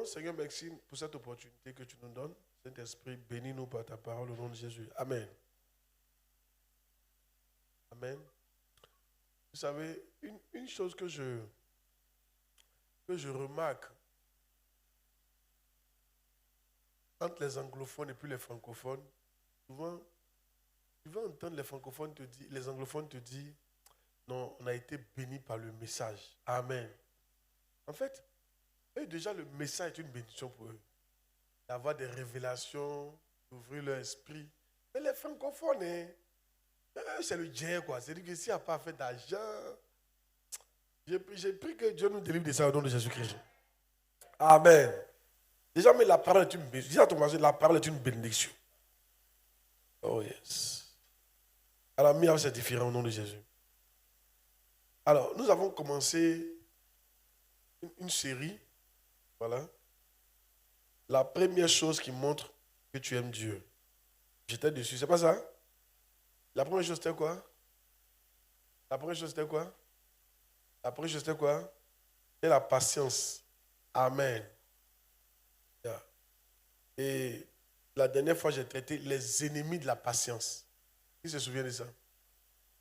prions. Seigneur, merci pour cette opportunité que tu nous donnes. Saint-Esprit, bénis-nous par ta parole au nom de Jésus. Amen. Amen. Vous savez, une chose que je remarque entre les anglophones et puis les francophones, souvent, tu vas entendre les anglophones te dire, non, on a été bénis par le message. Amen. En fait, eux, déjà, le message est une bénédiction pour eux. D'avoir des révélations, d'ouvrir leur esprit. Mais les francophones, c'est le dieu, quoi. C'est-à-dire que s'il n'y a pas fait d'argent, j'ai pris que Dieu nous délivre de ça au nom de Jésus-Christ. Amen. Déjà, mais la parole est une bénédiction. Dis à ton voisin, la parole est une bénédiction. Oh yes. Alors, mieux, c'est différent au nom de Jésus. Alors, nous avons commencé une série. Voilà. La première chose qui montre que tu aimes Dieu. J'étais dessus. C'est pas ça? La première chose, c'était quoi? La première chose, c'était quoi? La première chose, c'était quoi? C'était la patience. Amen. Yeah. Et la dernière fois, j'ai traité les ennemis de la patience. Qui se souvient de ça?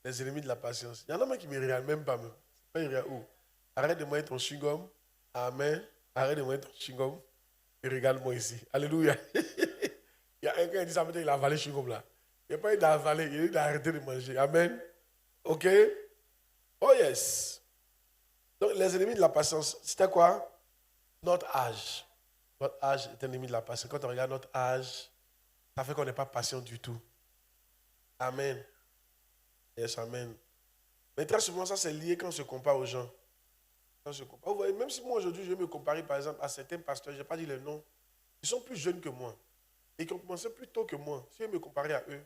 Les ennemis de la patience. Il y en a même qui ne me regardent même pas. Même. Pas, ils regardent où? Arrête de manger ton chewing-gum. Amen. Arrête de manger ton chewing-gum. Et regarde-moi ici. Alléluia. Il y a un gars qui dit ça, il a avalé le chewing-gum là. Il n'y a pas eu d'avaler, il a eu d'arrêter de manger. Amen. Ok? Oh yes. Donc les ennemis de la patience, c'était quoi? Notre âge. Notre âge est un ennemi de la patience. Quand on regarde notre âge, ça fait qu'on n'est pas patient du tout. Amen. Yes, amen. Mais très souvent, ça c'est lié quand on se compare aux gens. Quand on se compare. Vous voyez, même si moi aujourd'hui, je vais me comparer par exemple à certains pasteurs, je n'ai pas dit le nom, ils sont plus jeunes que moi. Et qui ont commencé plus tôt que moi. Si je me comparer à eux,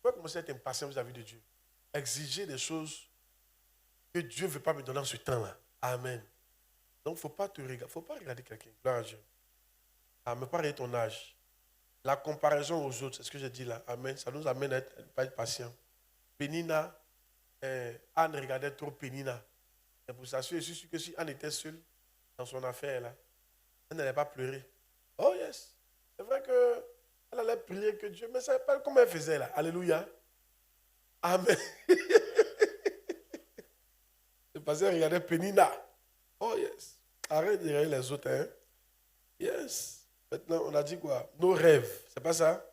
je vais commencer à être impatient vis-à-vis de Dieu. Exiger des choses que Dieu ne veut pas me donner en ce temps-là. Amen. Donc, il ne faut pas regarder quelqu'un. Gloire à Dieu. Ah, mais pas regarder ton âge. La comparaison aux autres, c'est ce que j'ai dit là. Amen. Ça nous amène à pas être patient. Pénina, Anne regardait trop Pénina. C'est pour ça, je suis sûr que si Anne était seule dans son affaire là, elle n'allait pas pleurer. Oh yes. C'est vrai qu'elle allait prier que Dieu, mais ça pas comme elle faisait là. Alléluia. Amen. C'est parce qu'elle regardait Pénina. Oh yes. Arrête de regarder les autres. Hein? Yes. Maintenant, on a dit quoi? Nos rêves. C'est pas ça?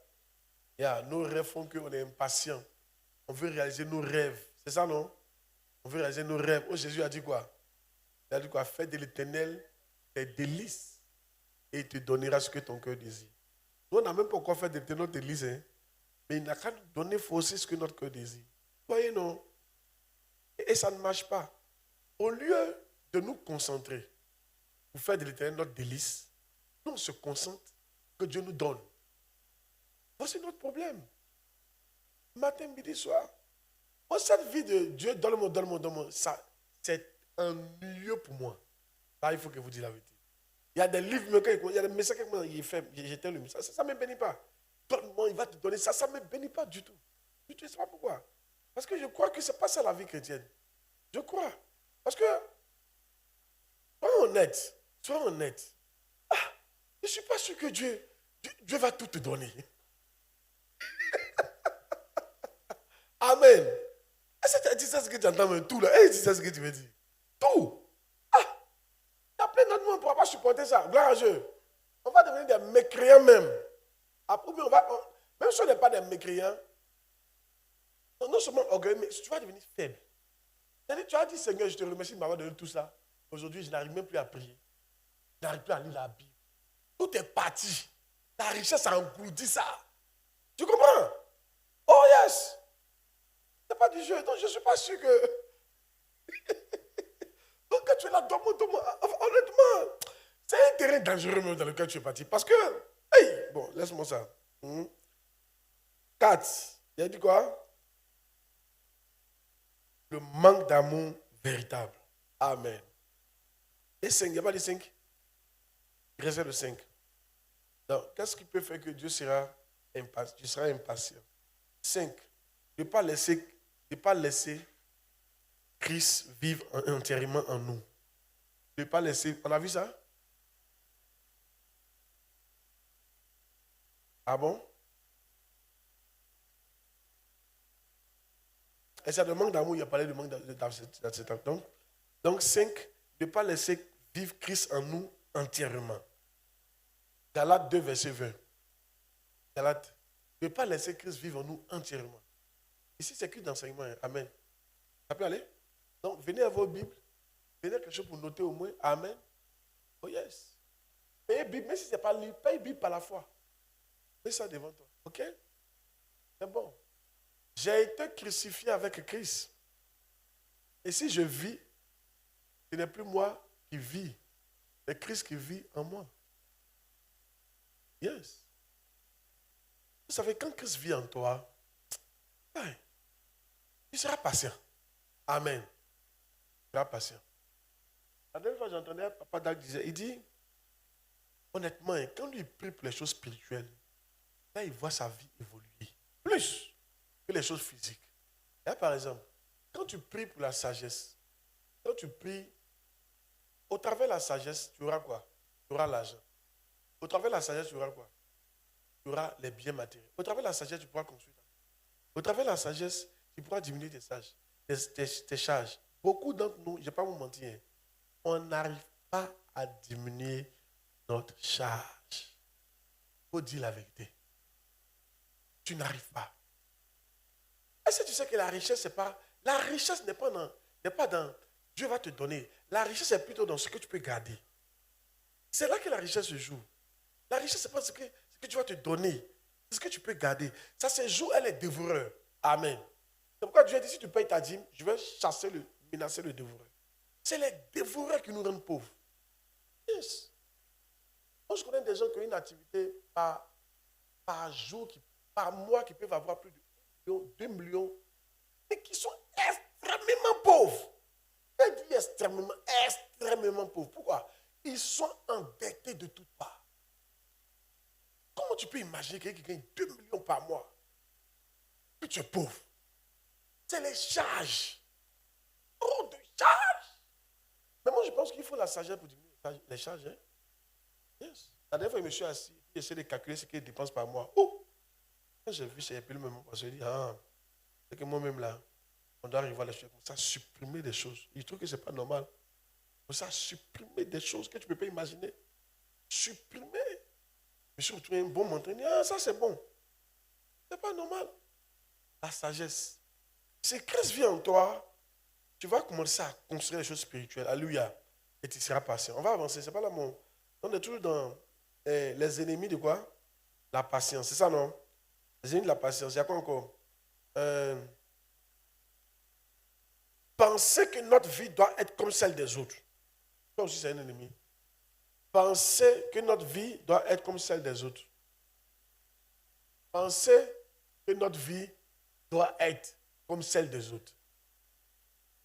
Yeah. Nos rêves font qu'on est impatient. On veut réaliser nos rêves. C'est ça, non? On veut réaliser nos rêves. Oh, Jésus a dit quoi? Il a dit quoi? Fais de l'Éternel tes délices et il te donnera ce que ton cœur désire. Nous, on n'a même pas encore fait de l'Éternel nos délices. Hein? Mais il n'a qu'à nous donner aussi ce que notre cœur désire. Vous voyez, non? Et ça ne marche pas. Au lieu de nous concentrer pour faire de l'Éternel notre délice, nous, on se concentre que Dieu nous donne. Voici notre problème. Matin, midi, soir. Moi, cette vie de Dieu, donne-moi, ça, c'est ennuyeux pour moi. Là, il faut que vous dites la vérité. Il y a des livres, il y a des messages que moi, il fait, j'éteins le message. Ça ne me bénit pas. Donne-moi, il va te donner ça. Ça ne me bénit pas du tout. Je ne sais pas pourquoi. Parce que je crois que ce n'est pas ça la vie chrétienne. Je crois. Parce que, sois honnête. Ah, je ne suis pas sûr que Dieu va tout te donner. Amen. Est-ce que tu as dit ça ce que tu entends, mais tout là? Est-ce que tu sais ce que tu veux dire? Tout. Ah, il y a plein d'autres gens qui ne pourront pas supporter ça. Gloire à Dieu. On va devenir des mécréants même. Après, même si on n'est pas des mécréants, non seulement orgueilleux, mais tu vas devenir faible. C'est-à-dire, tu as dit, Seigneur, je te remercie de m'avoir donné tout ça. Aujourd'hui, je n'arrive même plus à prier. Je n'arrive plus à lire la Bible. Tout est parti. La richesse a engloudi ça. Tu comprends? Oh yes. Ce n'est pas du jeu. Donc, je ne suis pas sûr que... Donc, quand tu es là, donne-moi. Honnêtement, c'est un terrain dangereux même dans lequel tu es parti. Parce que... Hey, bon, laisse-moi ça. 4. Il a dit quoi? Le manque d'amour véritable. Amen. Et 5, il n'y a pas de 5. Il reste le 5. Donc, qu'est-ce qui peut faire que Dieu sera impatient? Tu seras impatient. 5. Ne pas laisser Christ vivre entièrement en nous. Ne pas laisser. On a vu ça? Ah bon? Et ça, le manque d'amour, il a parlé du manque d'acceptance. Donc, 5, ne pas laisser vivre Christ en nous entièrement. Galates 2, verset 20. Galates, ne pas laisser Christ vivre en nous entièrement. Ici, c'est écrit d'enseignement. Amen. Ça peut aller? Donc, venez à vos Bibles. Venez à quelque chose pour noter au moins. Amen. Oh yes. Paye Bible, même si ce n'est pas lu, paye Bible par la foi. Mets ça devant toi. Ok? C'est bon. J'ai été crucifié avec Christ. Et si je vis, ce n'est plus moi qui vis, c'est Christ qui vit en moi. Yes. Vous savez, quand Christ vit en toi, tu seras patient. Amen. Tu seras patient. La dernière fois, j'entendais Papa Dag disait, il dit, honnêtement, quand lui prie pour les choses spirituelles, là, il voit sa vie évoluer. Plus que les choses physiques. Là, par exemple, quand tu pries pour la sagesse, quand tu pries, au travers de la sagesse, tu auras quoi? Tu auras l'argent. Au travers de la sagesse, tu auras quoi? Tu auras les biens matériels. Au travers de la sagesse, tu pourras construire. Au travers de la sagesse, tu pourras diminuer tes charges. Beaucoup d'entre nous, je ne vais pas vous mentir, on n'arrive pas à diminuer notre charge. Il faut dire la vérité. Tu n'arrives pas. Est-ce que tu sais que la richesse, c'est pas. La richesse n'est pas dans. Dieu va te donner. La richesse est plutôt dans ce que tu peux garder. C'est là que la richesse se joue. La richesse, ce n'est pas ce que tu vas te donner. C'est ce que tu peux garder. Ça se joue, elle est dévoreur. Amen. C'est pourquoi Dieu dit, si tu payes ta dîme, je vais menacer le dévoreur. C'est les dévoreurs qui nous rendent pauvres. Yes. Moi, je connais des gens qui ont une activité par jour, par mois, qui peuvent avoir plus de 1 million, 2 millions, mais qui sont extrêmement pauvres. Je dis extrêmement pauvres. Pourquoi? Ils sont endettés de toutes parts. Comment tu peux imaginer quelqu'un qui gagne 2 millions par mois, puis tu es pauvre? C'est les charges. Trop de charges. Mais moi, je pense qu'il faut la sagesse pour diminuer les charges. Hein? Yes. La dernière fois, je me suis assis, j'ai essayé de calculer ce qu'il dépense par mois. Oh! Quand j'ai vu, c'est plus le même. Je me dit, c'est que moi-même là, on doit arriver à la chose, ça supprimer des choses. Je trouve que ce n'est pas normal. Ça supprimer des choses que tu ne peux pas imaginer. Supprimer. Je me suis retrouvé un bon m'entraîner. Ça c'est bon. Ce n'est pas normal. La sagesse. Si Christ vit en toi, tu vas commencer à construire les choses spirituelles. Alléluia. Et tu seras patient. On va avancer. C'est pas là mon. On est toujours dans les ennemis de quoi? La patience. C'est ça, non? Les ennemis de la patience. Il y a quoi encore? Penser que notre vie doit être comme celle des autres. Ça aussi, c'est un ennemi. Penser que notre vie doit être comme celle des autres. Penser que notre vie doit être comme celle des autres.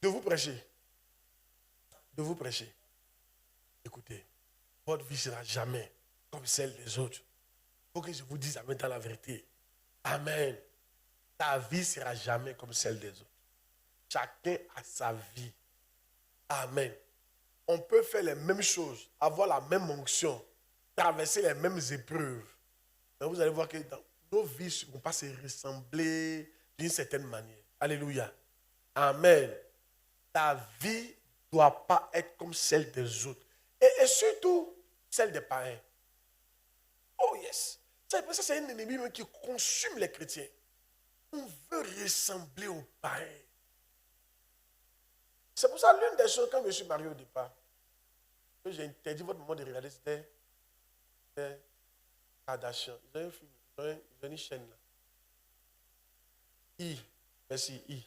De vous prêcher. De vous prêcher. Écoutez, votre vie ne sera jamais comme celle des autres. Il faut que je vous dise amen dans la vérité. Amen. Ta vie ne sera jamais comme celle des autres. Chacun a sa vie. Amen. On peut faire les mêmes choses, avoir la même onction, traverser les mêmes épreuves. Mais vous allez voir que dans nos vies ne vont pas se ressembler d'une certaine manière. Alléluia. Amen. Ta vie ne doit pas être comme celle des autres. Et surtout, celle des païens. Oh yes. Ça, c'est un ennemi même qui consume les chrétiens. On veut ressembler aux païens. C'est pour ça l'une des choses, quand je me suis marié au départ, que j'ai interdit votre moment de regarder, c'était Kardashian. Ils ont un film, ils ont une chaîne là. I, merci, I.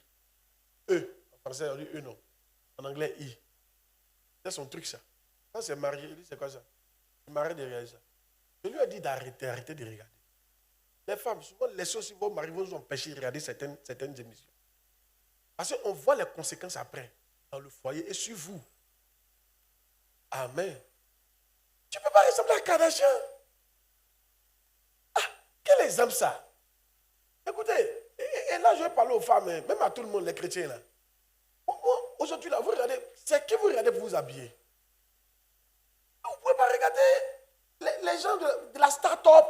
E, en français on dit E non. En anglais, I. C'est son truc ça. Quand c'est marié, il dit c'est quoi ça? Il m'arrête de regarder ça. Je lui ai dit d'arrêter de regarder. Les femmes, souvent, laissez aussi vos maris vous empêcher de regarder certaines émissions. Parce qu'on voit les conséquences après, dans le foyer et sur vous. Amen. Tu ne peux pas ressembler à Kardashian. Quel exemple ça? Écoutez, et là je vais parler aux femmes, même à tout le monde, les chrétiens là. Aujourd'hui là, vous regardez, c'est qui vous regardez pour vous habiller? Vous ne pouvez pas regarder les gens de la start-up.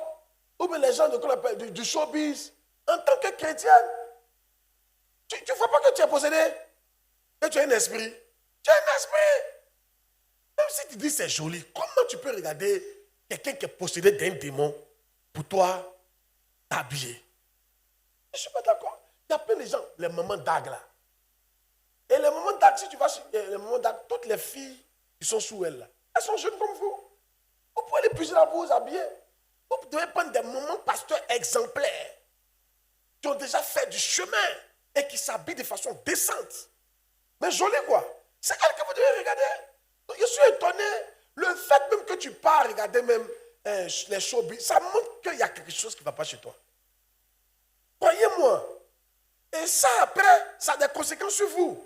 ou bien les gens qu'on appelle du showbiz, en tant que chrétienne, tu ne vois pas que tu es possédé, que tu as un esprit. Tu as un esprit. Même si tu dis c'est joli, comment tu peux regarder quelqu'un qui est possédé d'un démon pour toi t'habiller? Je ne suis pas d'accord. Il y a plein de gens, les moments d'âge là. Et les moments d'âge, si tu vas sur les moments d'âge, toutes les filles qui sont sous elles là, elles sont jeunes comme vous. Vous pouvez les puiser là pour vous habiller. Vous devez prendre des moments pasteurs exemplaires qui ont déjà fait du chemin et qui s'habillent de façon décente. Mais joli quoi. C'est elle que vous devez regarder. Donc, je suis étonné. Le fait même que tu pars regarder même les showbiz, ça montre qu'il y a quelque chose qui ne va pas chez toi. Croyez-moi. Et ça après, ça a des conséquences sur vous.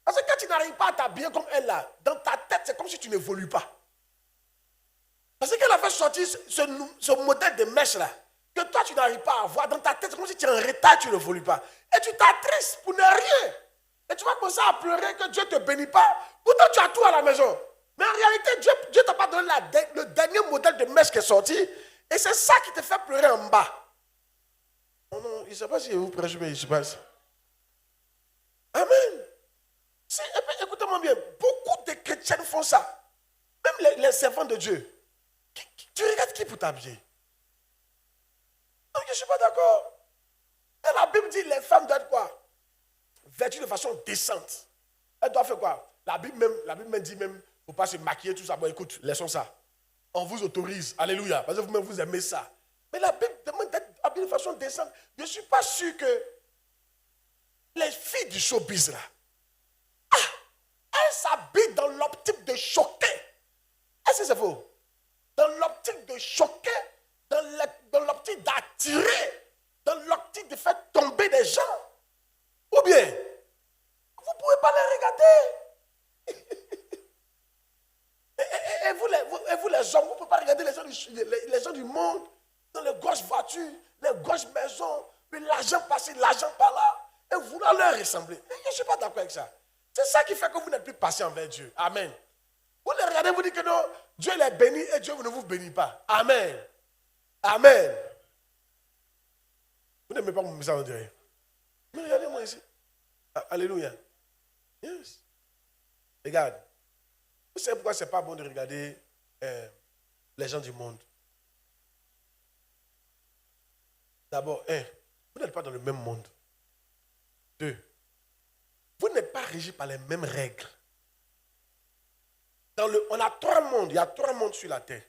Parce que quand tu n'arrives pas à t'habiller comme elle là, dans ta tête, c'est comme si tu n'évolues pas. Parce qu'elle a fait sortir ce modèle de mèche là, que toi tu n'arrives pas à avoir, dans ta tête, c'est comme si tu es en retard, tu n'évolues pas. Et tu t'attristes pour ne rien. Et tu vas commencer à pleurer que Dieu ne te bénit pas. Pourtant tu as tout à la maison. Mais en réalité, Dieu ne t'a pas donné le dernier modèle de mèche qui est sorti. Et c'est ça qui te fait pleurer en bas. Non, non, je ne sais pas si vous prêchez, mais je pense. Amen. Écoutez-moi bien, beaucoup de chrétiens font ça. Même les servants de Dieu. Tu regardes qui pour t'habiller? Non, je ne suis pas d'accord. Et la Bible dit les femmes doivent être quoi? Vêtues de façon décente. Elles doivent faire quoi? La Bible même dit même, il ne faut pas se maquiller, tout ça. Bon, écoute, laissons ça. On vous autorise. Alléluia. Parce que vous-même, vous aimez ça. Mais la Bible demande d'être habillée de façon décente. Je ne suis pas sûr que les filles du showbiz là, elles s'habillent dans l'optique de choquer. Est-ce que c'est faux? Dans l'optique de choquer, dans l'optique d'attirer, dans l'optique de faire tomber des gens. Ou bien, vous ne pouvez pas les regarder. et vous les hommes, vous ne pouvez pas regarder les gens du monde dans les grosses voitures, les grosses maisons, puis l'argent passé, l'argent par là, et vouloir leur ressembler. Je ne suis pas d'accord avec ça. C'est ça qui fait que vous n'êtes plus patient envers Dieu. Amen. Vous les regardez, vous dites que non, Dieu les bénit et Dieu ne vous bénit pas. Amen. Amen. Vous n'aimez pas mon message, on dirait. Mais regardez-moi ici. Alléluia. Yes. Regarde. Vous savez pourquoi ce n'est pas bon de regarder les gens du monde? D'abord, vous n'êtes pas dans le même monde. 2, vous n'êtes pas régi par les mêmes règles. On a 3 mondes, il y a 3 mondes sur la terre.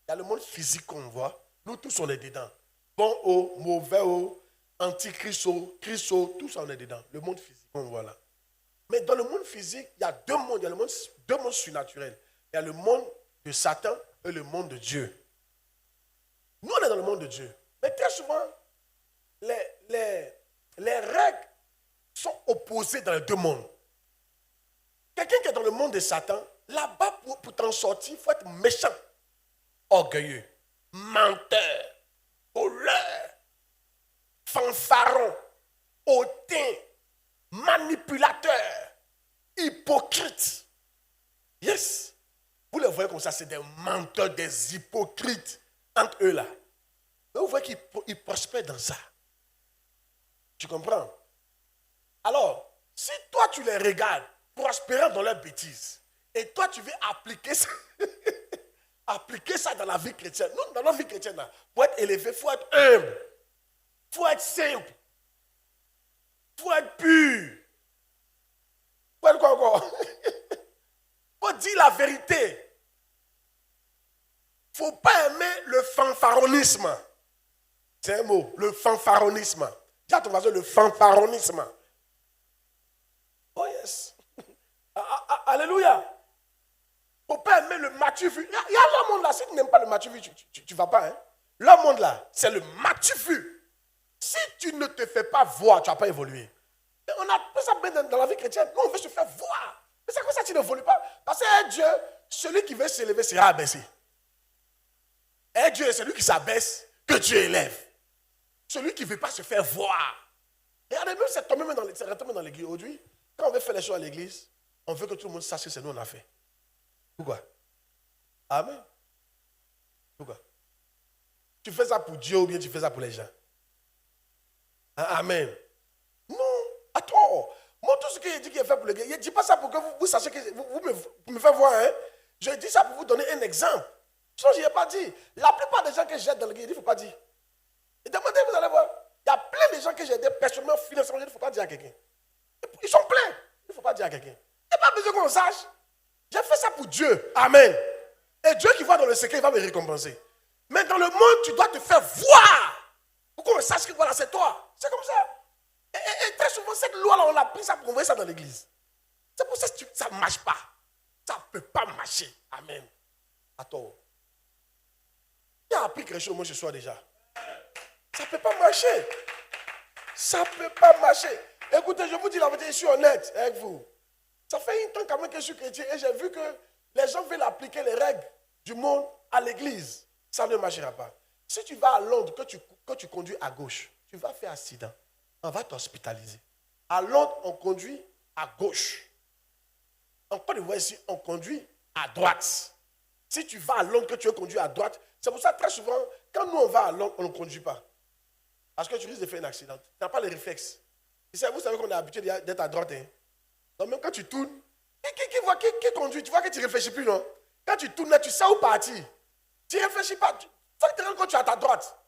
Il y a le monde physique qu'on voit, nous tous on est dedans. Bon haut, mauvais haut, antichrist haut, Christ haut, tout ça on est dedans. Le monde physique qu'on voit là. Mais dans le monde physique, il y a 2 mondes, il y a deux mondes surnaturels. Il y a le monde de Satan et le monde de Dieu. Nous on est dans le monde de Dieu. Mais très souvent, les règles sont opposées dans les 2 mondes. Quelqu'un qui est dans le monde de Satan, là-bas, pour t'en sortir, il faut être méchant, orgueilleux, menteur, voleur, fanfaron, hautain, manipulateur, hypocrite. Yes. Vous les voyez comme ça, c'est des menteurs, des hypocrites entre eux là. Mais vous voyez qu'ils prospèrent dans ça. Tu comprends? Alors, si toi tu les regardes prospérant dans leurs bêtises, et toi tu veux appliquer ça, appliquer ça dans la vie chrétienne. Nous, dans notre vie chrétienne, là, pour être élevé, il faut être humble, il faut être simple, il faut être pur. Il faut être quoi encore? Il faut dire la vérité. Il ne faut pas aimer le fanfaronisme. C'est un mot, le fanfaronisme. Dis à ton voisin le fanfaronisme. Oh yes. Alléluia. Il ne faut pas aimer le matu vu. Il y a le monde là, si tu n'aimes pas le matu vu, tu ne vas pas. Hein? Le monde là, c'est le matu vu. Si tu ne te fais pas voir, tu ne vas pas évoluer. Et on a fait ça dans la vie chrétienne. Nous, on veut se faire voir. Mais c'est comme ça que tu n'évolues pas. Parce que Dieu, celui qui veut s'élever sera abaissé. Et Dieu est celui qui s'abaisse que Dieu élève. Celui qui ne veut pas se faire voir. Regardez, même c'est tombé dans l'église aujourd'hui. Quand on veut faire les choses à l'église, on veut que tout le monde sache que c'est nous on a fait. Pourquoi? Amen. Pourquoi? Tu fais ça pour Dieu ou bien tu fais ça pour les gens? Amen. Non, attends. Moi, tout ce que je dis qu'il est fait pour les gars, je ne dis pas ça pour que vous sachiez que vous me faites voir. Hein? Je dis ça pour vous donner un exemple. Sinon, je n'ai pas dit. La plupart des gens que j'aide dans l'église, il ne faut pas dire. Et demandez, vous allez voir. Il y a plein de gens que j'ai aidés personnellement, financièrement, il ne faut pas dire à quelqu'un. Ils sont pleins. Il ne faut pas dire à quelqu'un. Il n'y a pas besoin qu'on sache. J'ai fait ça pour Dieu. Amen. Et Dieu qui voit dans le secret, il va me récompenser. Mais dans le monde, tu dois te faire voir. Pour qu'on sache que voilà, c'est toi. C'est comme ça. Et très souvent, cette loi-là, on a pris ça pour envoyer ça dans l'église. C'est pour ça que ça ne marche pas. Ça ne peut pas marcher. Amen. Attends. Qui a appris quelque chose moi ce soir déjà? Ça ne peut pas marcher. Ça ne peut pas marcher. Écoutez, je vous dis la vérité, je suis honnête avec vous. Ça fait un temps quand même que je suis chrétien et j'ai vu que les gens veulent appliquer les règles du monde à l'église. Ça ne marchera pas. Si tu vas à Londres, que tu conduis à gauche, tu vas faire accident. On va t'hospitaliser. À Londres, on conduit à gauche. En Côte d'Ivoire, ici, on conduit à droite. Si tu vas à Londres, que tu veux conduire à droite, c'est pour ça que très souvent, quand nous on va à Londres, on ne conduit pas. Parce que tu risques de faire un accident. Tu n'as pas les réflexes. Vous savez qu'on est habitué d'être à droite. Hein? Donc même quand tu tournes, qui conduit? Tu vois que tu ne réfléchis plus, non? Quand tu tournes, tu sais où partir. Tu ne réfléchis pas. Tu faut que tu te rends compte que tu es à ta droite.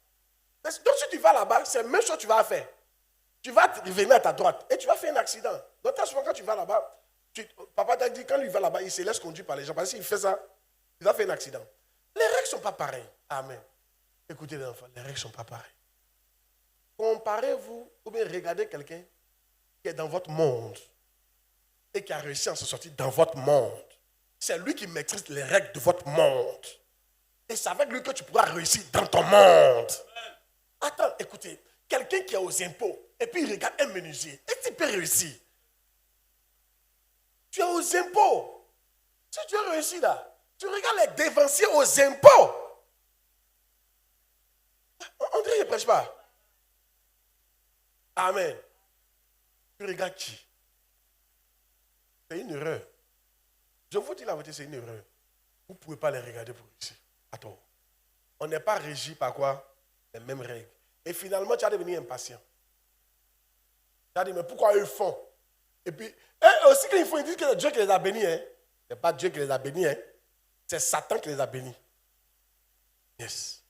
Donc si tu vas là-bas, c'est la même chose que tu vas faire. Tu vas revenir à ta droite et tu vas faire un accident. Donc très souvent quand tu vas là-bas, papa t'a dit quand il va là-bas, il se laisse conduire par les gens. Parce que s'il fait ça, il va faire un accident. Les règles ne sont pas pareilles. Amen. Écoutez les enfants, les règles ne sont pas pareilles. Comparez-vous ou bien regardez quelqu'un qui est dans votre monde et qui a réussi à se sortir dans votre monde. C'est lui qui maîtrise les règles de votre monde. Et c'est avec lui que tu pourras réussir dans ton monde. Attends, écoutez, quelqu'un qui est aux impôts et puis il regarde un menuisier, est-ce qu'il peut réussir? Tu es aux impôts. Si tu as réussi là, tu regardes les dévanciers aux impôts. André ne prêche pas. Amen. Tu regardes qui? C'est une erreur. Je vous dis la vérité, c'est une erreur. Vous ne pouvez pas les regarder pour réussir. Attends. On n'est pas régi par quoi? Les mêmes règles. Et finalement, tu vas devenir impatient. Tu vas dire, mais pourquoi eux font? Et puis, eux aussi, quand ils font, ils disent que c'est Dieu qui les a bénis. Hein? Ce n'est pas Dieu qui les a bénis. Hein? C'est Satan qui les a bénis. Yes.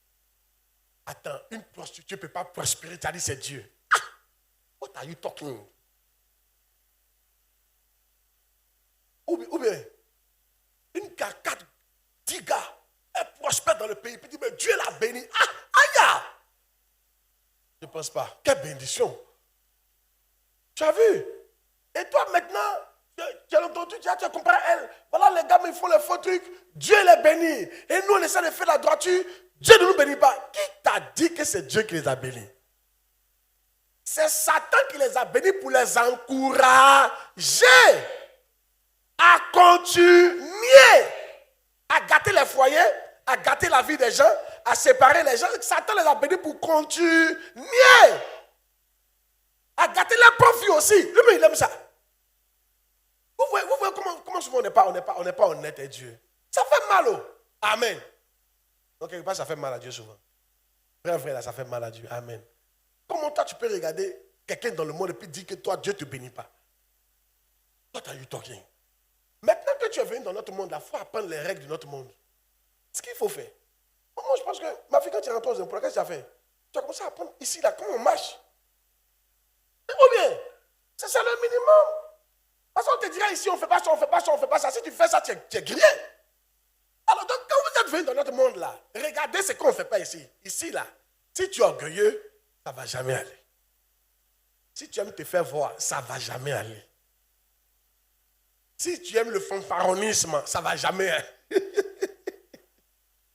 Attends, une prostituée ne peut pas prospérer. Tu as dit, c'est Dieu. Ah! What are you talking? Ou bien, une cacate, 10 gars, elle prospère dans le pays. Puis dit, mais Dieu l'a béni. Ah, aïe! Je ne pense pas. Quelle bénédiction. Tu as vu? Et toi maintenant, tu as entendu, tu as comparé à elle. Voilà les gars, mais ils font les faux trucs. Dieu les bénit. Et nous, on essaie de faire la droiture. Dieu ne nous bénit pas. Qui t'a dit que c'est Dieu qui les a bénis? C'est Satan qui les a bénis pour les encourager à continuer à gâter les foyers, à gâter la vie des gens, à séparer les gens. Satan les a bénis pour continuer à gâter leur propre vie aussi. Lui-même, il aime ça. Vous voyez comment souvent on n'est pas honnête avec Dieu. Ça fait mal. Oh. Amen. Donc, quelque part, ça fait mal à Dieu souvent. Frère, là, ça fait mal à Dieu. Amen. Comment toi, tu peux regarder quelqu'un dans le monde et puis dire que toi, Dieu ne te bénit pas? What are you talking? Maintenant que tu es venu dans notre monde, il faut apprendre les règles de notre monde. Ce qu'il faut faire. Moi, je pense que, ma fille, quand tu rentres aux impôts, qu'est-ce que tu as fait? Tu as commencé à apprendre ici, là, comment on marche. Ou bien, c'est ça le minimum. Parce qu'on te dira ici, on ne fait pas ça, on ne fait pas ça, on ne fait pas ça. Si tu fais ça, tu es grillé. Alors, donc, quand vous êtes venu dans notre monde, là, regardez ce qu'on ne fait pas ici. Ici, là, si tu es orgueilleux, ça ne va jamais aller. Si tu aimes te faire voir, ça ne va jamais aller. Si tu aimes le fanfaronnisme, ça ne va jamais aller.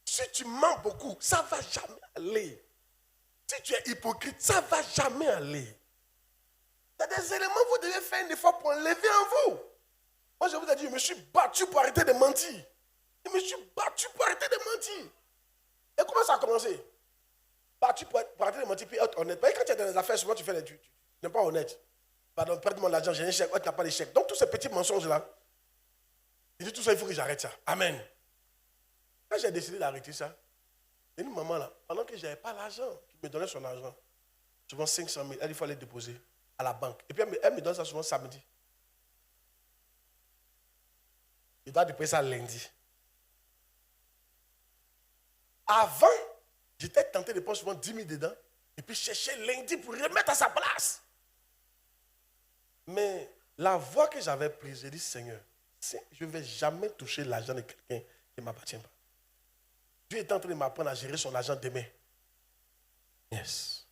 Si tu mens beaucoup, ça ne va jamais aller. Si tu es hypocrite, ça ne va jamais aller. Il y a des éléments que vous devez faire un effort pour enlever en vous. Moi, je vous ai dit, je me suis battu pour arrêter de mentir. Je me suis battu pour arrêter de mentir. Et comment ça a commencé? Battu pour arrêter de mentir, puis être honnête. Parce que quand tu es dans les affaires, souvent tu fais les trucs. Tu n'es pas honnête. Pardon, prête-moi l'argent, j'ai un chèque, tu n'as pas de chèque. Donc tous ces petits mensonges-là, il dit tout ça, il faut que j'arrête ça. Amen. Quand j'ai décidé d'arrêter ça, Et une maman là, pendant que je n'avais pas l'argent, qui me donnait son argent, souvent 500 000, elle dit, il faut aller déposer à la banque. Et puis elle me donne ça souvent samedi. Il doit déposer ça lundi. Avant, j'étais tenté de prendre souvent 10 000 dedans et puis chercher lundi pour remettre à sa place. Mais la voie que j'avais prise, j'ai dit, Seigneur, je ne vais jamais toucher l'argent de quelqu'un qui ne m'appartient pas. Dieu est en train de m'apprendre à gérer son argent demain. Yes.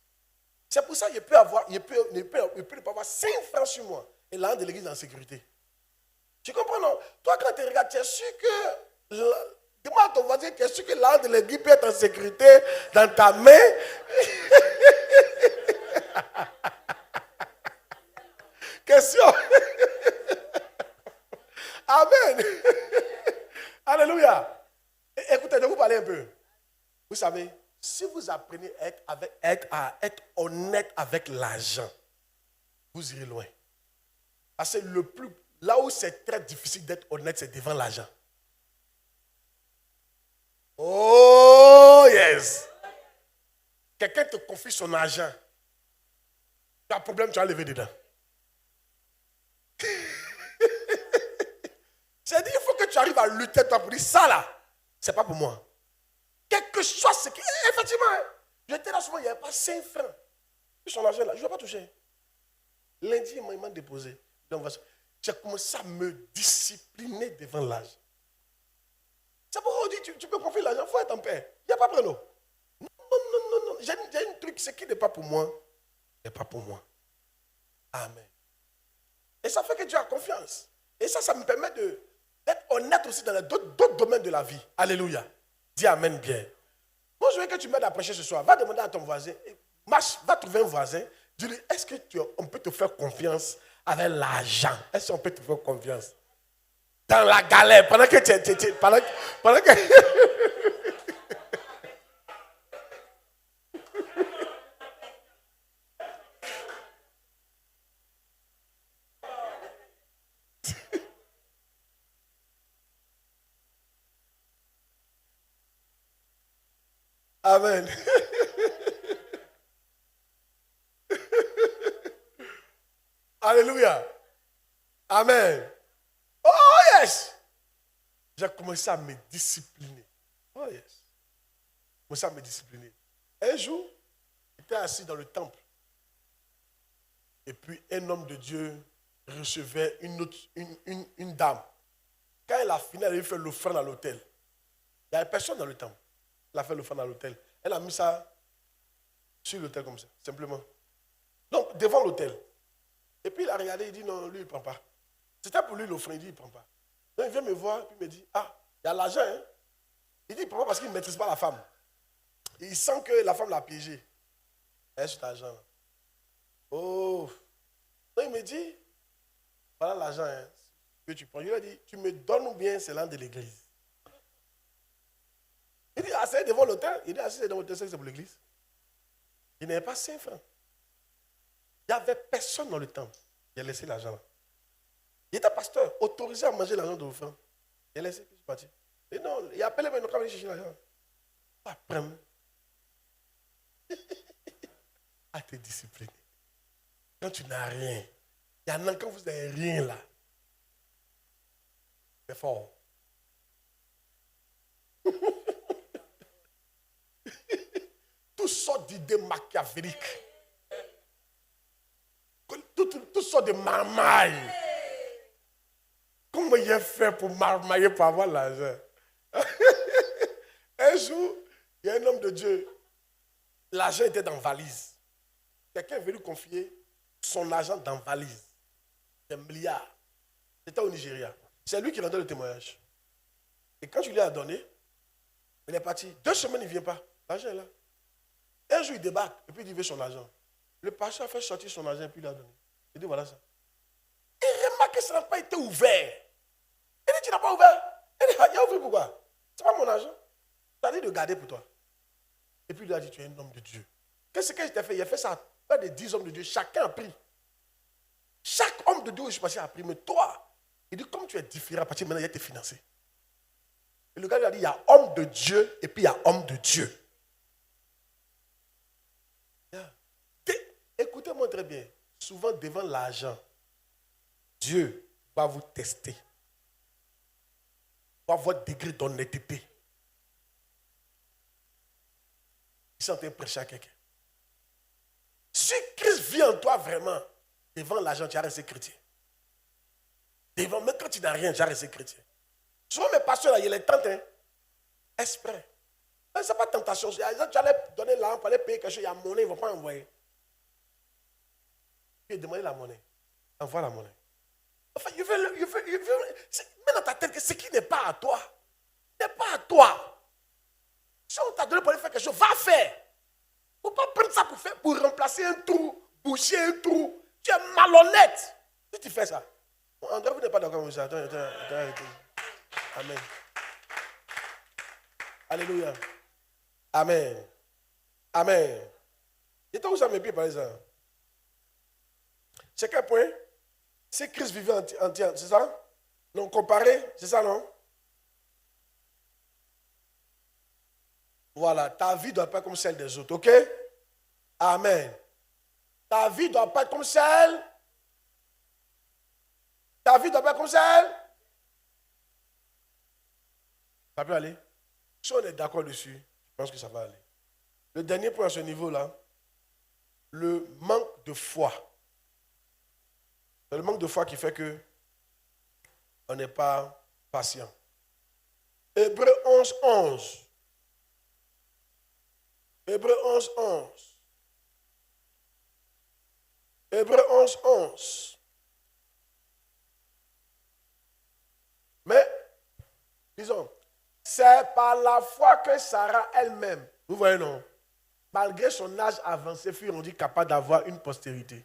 C'est pour ça que je peux ne pas avoir 5 francs sur moi et l'argent de l'église en sécurité. Tu comprends, non? Toi, quand tu regardes, tu es sûr que... Demande à ton voisin, tu es sûr que l'argent de l'église peut être en sécurité dans ta main? Question. Amen. Alléluia. Écoutez, je vais vous parler un peu. Vous savez, si vous apprenez à être honnête avec l'argent, vous irez loin. Parce que là où c'est très difficile d'être honnête, c'est devant l'argent. Oh, yes. Quelqu'un te confie son argent. Tu as un problème, tu as levé dedans. C'est-à-dire qu'il faut que tu arrives à lutter toi pour dire ça là, c'est pas pour moi. Quelque chose, c'est qui. Effectivement, j'étais là souvent, il n'y avait pas 5 francs. Puis son argent là, je ne vais pas toucher. Lundi, il m'a déposé. Donc, j'ai commencé à me discipliner devant l'argent. C'est pourquoi on dit, tu peux confier l'argent, il faut être en paix. Il n'y a pas de problème. Non. J'ai un truc, ce qui n'est pas pour moi, n'est pas pour moi. Amen. Et ça fait que Dieu a confiance. Et ça me permet d'être honnête aussi dans d'autres domaines de la vie. Alléluia. Dis Amen bien. Moi, je veux que tu m'aides à prêcher ce soir. Va demander à ton voisin. Marche, va trouver un voisin. Dis-lui, est-ce qu'on peut te faire confiance avec l'argent? Est-ce qu'on peut te faire confiance? Dans la galère, pendant que Amen. Alléluia. Amen. Oh yes. J'ai commencé à me discipliner. Oh yes. J'ai commencé à me discipliner. Un jour, j'étais assis dans le temple. Et puis un homme de Dieu recevait une dame. Quand elle a fini, elle a fait l'offrande à l'autel. Il n'y avait personne dans le temple. Elle a fait l'offrande à l'autel. Elle a mis ça sur l'autel comme ça, simplement. Donc, devant l'autel. Et puis il a regardé, il dit non, lui il ne prend pas. C'était pour lui l'offrande, il dit il ne prend pas. Donc il vient me voir, puis il me dit, ah, il y a l'argent, hein. Il dit il ne prend pas parce qu'il ne maîtrise pas la femme. Il sent que la femme l'a piégé. Elle est sur l'argent. Oh. Donc il me dit, voilà l'argent, hein, que tu prends. Il a dit, tu me donnes ou bien c'est l'an de l'église. Il dit, c'est devant l'autel. Il dit, c'est devant l'autel, c'est pour l'église. Il n'avait pas 5 francs. Il n'y avait personne dans le temple. Il a laissé l'argent là. Il était pasteur, autorisé à manger l'argent de l'offrande. Il a laissé, puis il est parti. Et non, il a appelé, mais il n'a pas venu chercher l'argent. Pas prendre. À te discipliner. Quand tu n'as rien, il y en a quand vous n'avez rien là. C'est fort. Toutes sortes d'idées machiavéliques. Toutes sortes de marmailles. Comment il a fait pour marmailler pour avoir l'argent? Un jour, il y a un homme de Dieu. L'argent était dans valise. Quelqu'un est venu confier son argent dans valise. Des milliards. C'était au Nigeria. C'est lui qui rendait le témoignage. Et quand je lui ai donné, il est parti. 2 semaines, il ne vient pas. L'argent est là. Un jour, il débarque et puis il veut son argent. Le pasteur a fait sortir son argent et puis il l'a donné. Il dit voilà ça. Il remarque que ça n'a pas été ouvert. Il dit tu n'as pas ouvert. Il dit il a ouvert pourquoi? Ce n'est pas mon argent. Tu as dit de garder pour toi. Et puis il lui a dit tu es un homme de Dieu. Qu'est-ce que je t'ai fait? Il a fait ça. Pas de 10 hommes de Dieu. Chacun a pris. Chaque homme de Dieu où je suis passé a pris. Mais toi, il dit comme tu es différent, à partir de maintenant, il a été financé. Et le gars lui a dit il y a homme de Dieu et puis il y a homme de Dieu. écoutez-moi très bien. Souvent devant l'argent, Dieu va vous tester. Va votre degré d'honnêteté. Je suis en train de prêcher à quelqu'un. Si Christ vit en toi vraiment, devant l'argent, tu as resté chrétien. Devant, même quand tu n'as rien, tu as resté chrétien. Souvent mes pasteurs, là, il y a les tentes, hein. Esprit. Mais ce n'est pas tentation. Tu allais donner l'argent pour aller payer quelque chose, il y a monnaie, ils ne vont pas envoyer. Tu lui demander la monnaie. Envoie la monnaie. Enfin, il veut mets dans ta tête que ce qui n'est pas à toi, n'est pas à toi. Si on t'a donné pour aller faire quelque chose, va faire. Il ne faut pas prendre ça pour remplacer un trou, boucher un trou. Tu es malhonnête. Si tu fais ça. André, vous n'êtes pas d'accord avec ça. Attends. Amen. Alléluia. Amen. Amen. Et toi, vous avez mes pieds par ça. C'est quel point? C'est Christ vivait entier, c'est ça? Non, comparé, c'est ça, non? Voilà, ta vie ne doit pas être comme celle des autres, ok? Amen. Ta vie ne doit pas être comme celle. Ta vie ne doit pas être comme celle. Ça peut aller? Si on est d'accord dessus, je pense que ça va aller. Le dernier point à ce niveau-là, le manque de foi. C'est le manque de foi qui fait que on n'est pas patient. Hébreux 11, 11. Hébreux 11, 11. Hébreux 11, 11. Mais, disons, c'est par la foi que Sarah elle-même, vous voyez non, malgré son âge avancé, fut rendue capable d'avoir une postérité.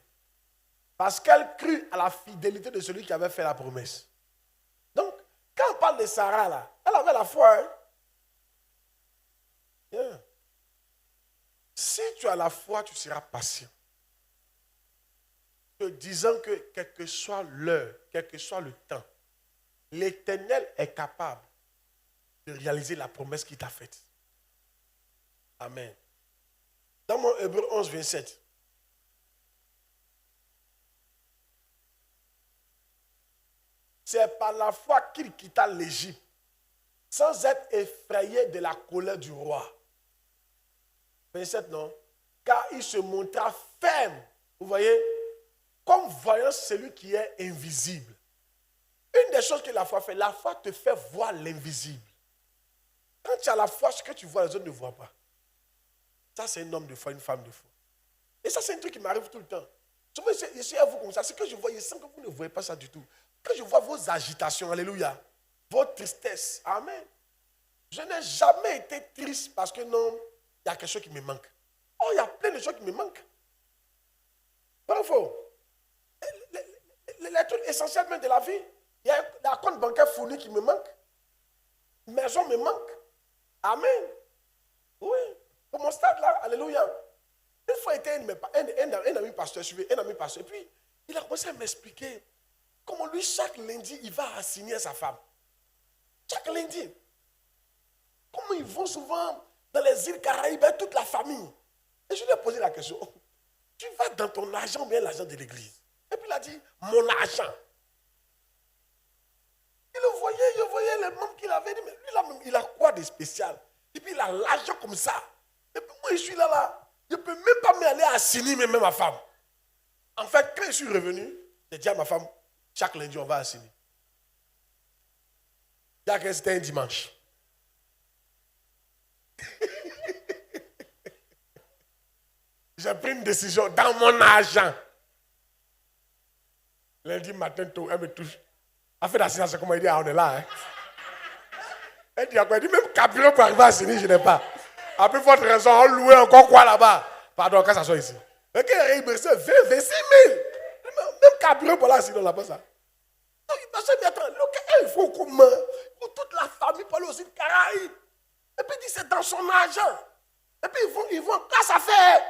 Parce qu'elle crut à la fidélité de celui qui avait fait la promesse. Donc, quand on parle de Sarah là, elle avait la foi. Hein? Yeah. Si tu as la foi, tu seras patient. Te disant que quel que soit l'heure, quel que soit le temps, l'Éternel est capable de réaliser la promesse qu'il t'a faite. Amen. Dans mon Hébreux 11, 27. C'est par la foi qu'il quitta l'Égypte, sans être effrayé de la colère du roi. 27, non? Car il se montra ferme, vous voyez, comme voyant celui qui est invisible. Une des choses que la foi fait, la foi te fait voir l'invisible. Quand tu as la foi, ce que tu vois, les autres ne voient pas. Ça, c'est un homme de foi, une femme de foi. Et ça, c'est un truc qui m'arrive tout le temps. Souvent, je suis à vous comme ça. Ce que je vois, je sens que vous ne voyez pas ça du tout. Quand je vois vos agitations, alléluia, vos tristesses, amen. Je n'ai jamais été triste parce que non, il y a quelque chose qui me manque. Oh, il y a plein de choses qui me manquent. Pas faux. Les trucs essentiels même de la vie. Il y a un compte bancaire fourni qui me manque. Une maison me manque. Amen. Oui. Pour mon stade là, alléluia. Une fois, était un ami pasteur, un ami pasteur. Et puis, il a commencé à m'expliquer comment lui, chaque lundi, il va assigner sa femme. Chaque lundi. Comment ils vont souvent dans les îles Caraïbes, toute la famille. Et je lui ai posé la question, tu vas dans ton argent ou bien l'argent de l'église? Et puis il a dit, mon argent. Il voyait les membres qu'il avait dit, mais lui là, il a quoi de spécial? Et puis il a l'argent comme ça. Et puis moi, je suis là. Je ne peux même pas m'aller assigner même ma femme. En fait, quand je suis revenu, j'ai dit à ma femme, chaque lundi, on va assigner. C'était un dimanche. J'ai pris une décision dans mon argent. Lundi matin, elle me touche. Elle fait l'assignation, c'est comment il dit, on est là. Hein? Elle dit, elle dit, même capital pour arriver à assigner, je n'ai pas. Après votre raison, on loue encore quoi là-bas? Pardon, quand ça soit ici. Et quand il me reçoit 26 000. Même capital pour l'assigner, on n'a pas ça. Donc, il passe bien attendre. Il faut comment? Pour toute la famille pour aller aux îles Caraïbes. Et puis, il dit, c'est dans son argent. Et puis, ils vont casse à faire.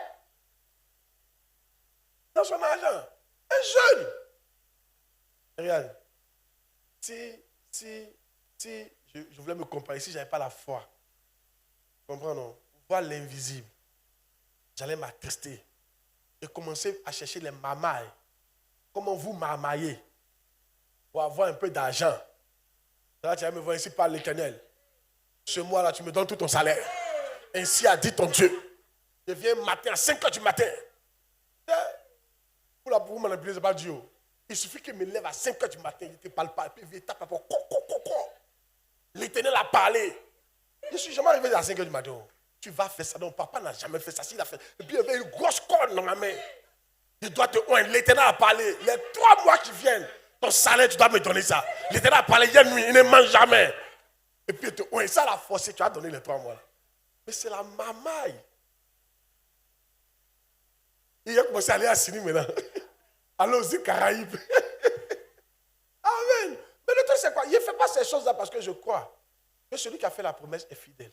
Dans son argent. Un jeune. Regarde. Si je voulais me comparer, si je n'avais pas la foi, comprends non? Voir l'invisible, j'allais m'attrister. j'ai commencé à chercher les mamailles. Comment vous marmaillez pour avoir un peu d'argent. Là, tu vas me voir ici par l'Éternel. Ce mois-là, tu me donnes tout ton salaire. Ainsi a dit ton Dieu. Je viens matin à 5h du matin. Pour vous manipuler, ce n'est pas Dieu. Il suffit qu'il me lève à 5h du matin, il ne te parle pas, et puis il tape pour l'Éternel a parlé. Je ne suis jamais arrivé à 5h du matin. Tu vas faire ça. Non, papa n'a jamais fait ça. S'il a fait. Et puis il y avait une grosse corne dans ma main. Il doit te oindre. L'Éternel a parlé. Les 3 mois qui viennent, ton salaire, tu dois me donner ça. L'Éternel a parlé hier nuit, il ne mange jamais. Et puis il te oindre. Ça l'a forcé, tu as donné les 3 mois. Mais c'est la mamaille. Il a commencé à aller à Sini maintenant. Allons aux Caraïbes. Amen. Mais le truc, c'est quoi? Il ne fait pas ces choses-là parce que je crois que celui qui a fait la promesse est fidèle.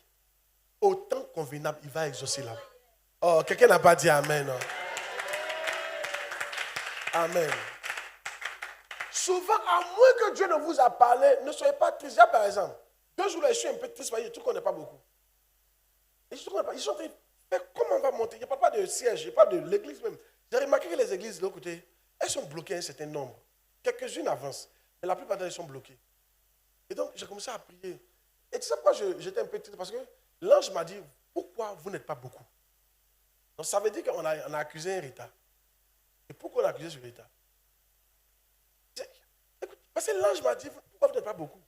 Au temps convenable, il va exaucer là. Oh, quelqu'un n'a pas dit Amen. Non? Amen. Souvent, à moins que Dieu ne vous a parlé, ne soyez pas triste. Par exemple, 2 jours là, je suis un peu triste parce que je ne connais pas beaucoup. Ils sont en train de faire comment on va monter. Je ne parle pas de siège, je ne parle pas de l'église même. J'ai remarqué que les églises de l'autre côté, elles sont bloquées à un certain nombre. Quelques-unes avancent, mais la plupart d'elles sont bloquées. Et donc, j'ai commencé à prier. Et tu sais pourquoi j'étais un peu triste? Parce que l'ange m'a dit, pourquoi vous n'êtes pas beaucoup? Donc, ça veut dire qu'on a accusé un retard. Et pourquoi on a accusé ce retard? Écoute, parce que l'ange m'a dit, pourquoi vous n'êtes pas beaucoup?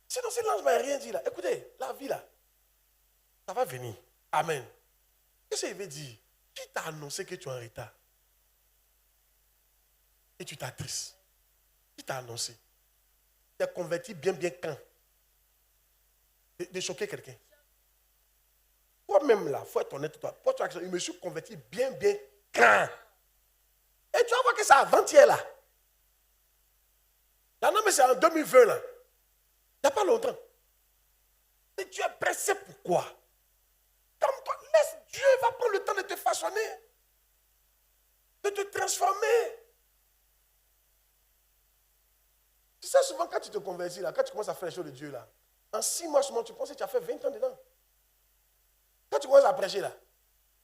Sinon, si l'ange ne m'a rien dit là, écoutez, la vie là, ça va venir. Amen. Qu'est-ce qu'il veut dire? Qui t'a annoncé que tu es en retard? Et tu t'attristes. Qui t'a annoncé? Tu es converti bien quand? De choquer quelqu'un. Toi-même là, il faut être honnête toi. Je me suis converti bien quand? Et tu vas voir que c'est avant-hier là. Là, non, mais c'est en 2020 là. Il n'y a pas longtemps. Et tu es pressé pourquoi? Comme toi, laisse Dieu va prendre le temps de te façonner, de te transformer. Tu sais, souvent quand tu te convertis là, quand tu commences à faire les choses de Dieu là, en 6 mois seulement, tu penses que tu as fait 20 ans dedans. Quand tu commences à prêcher là,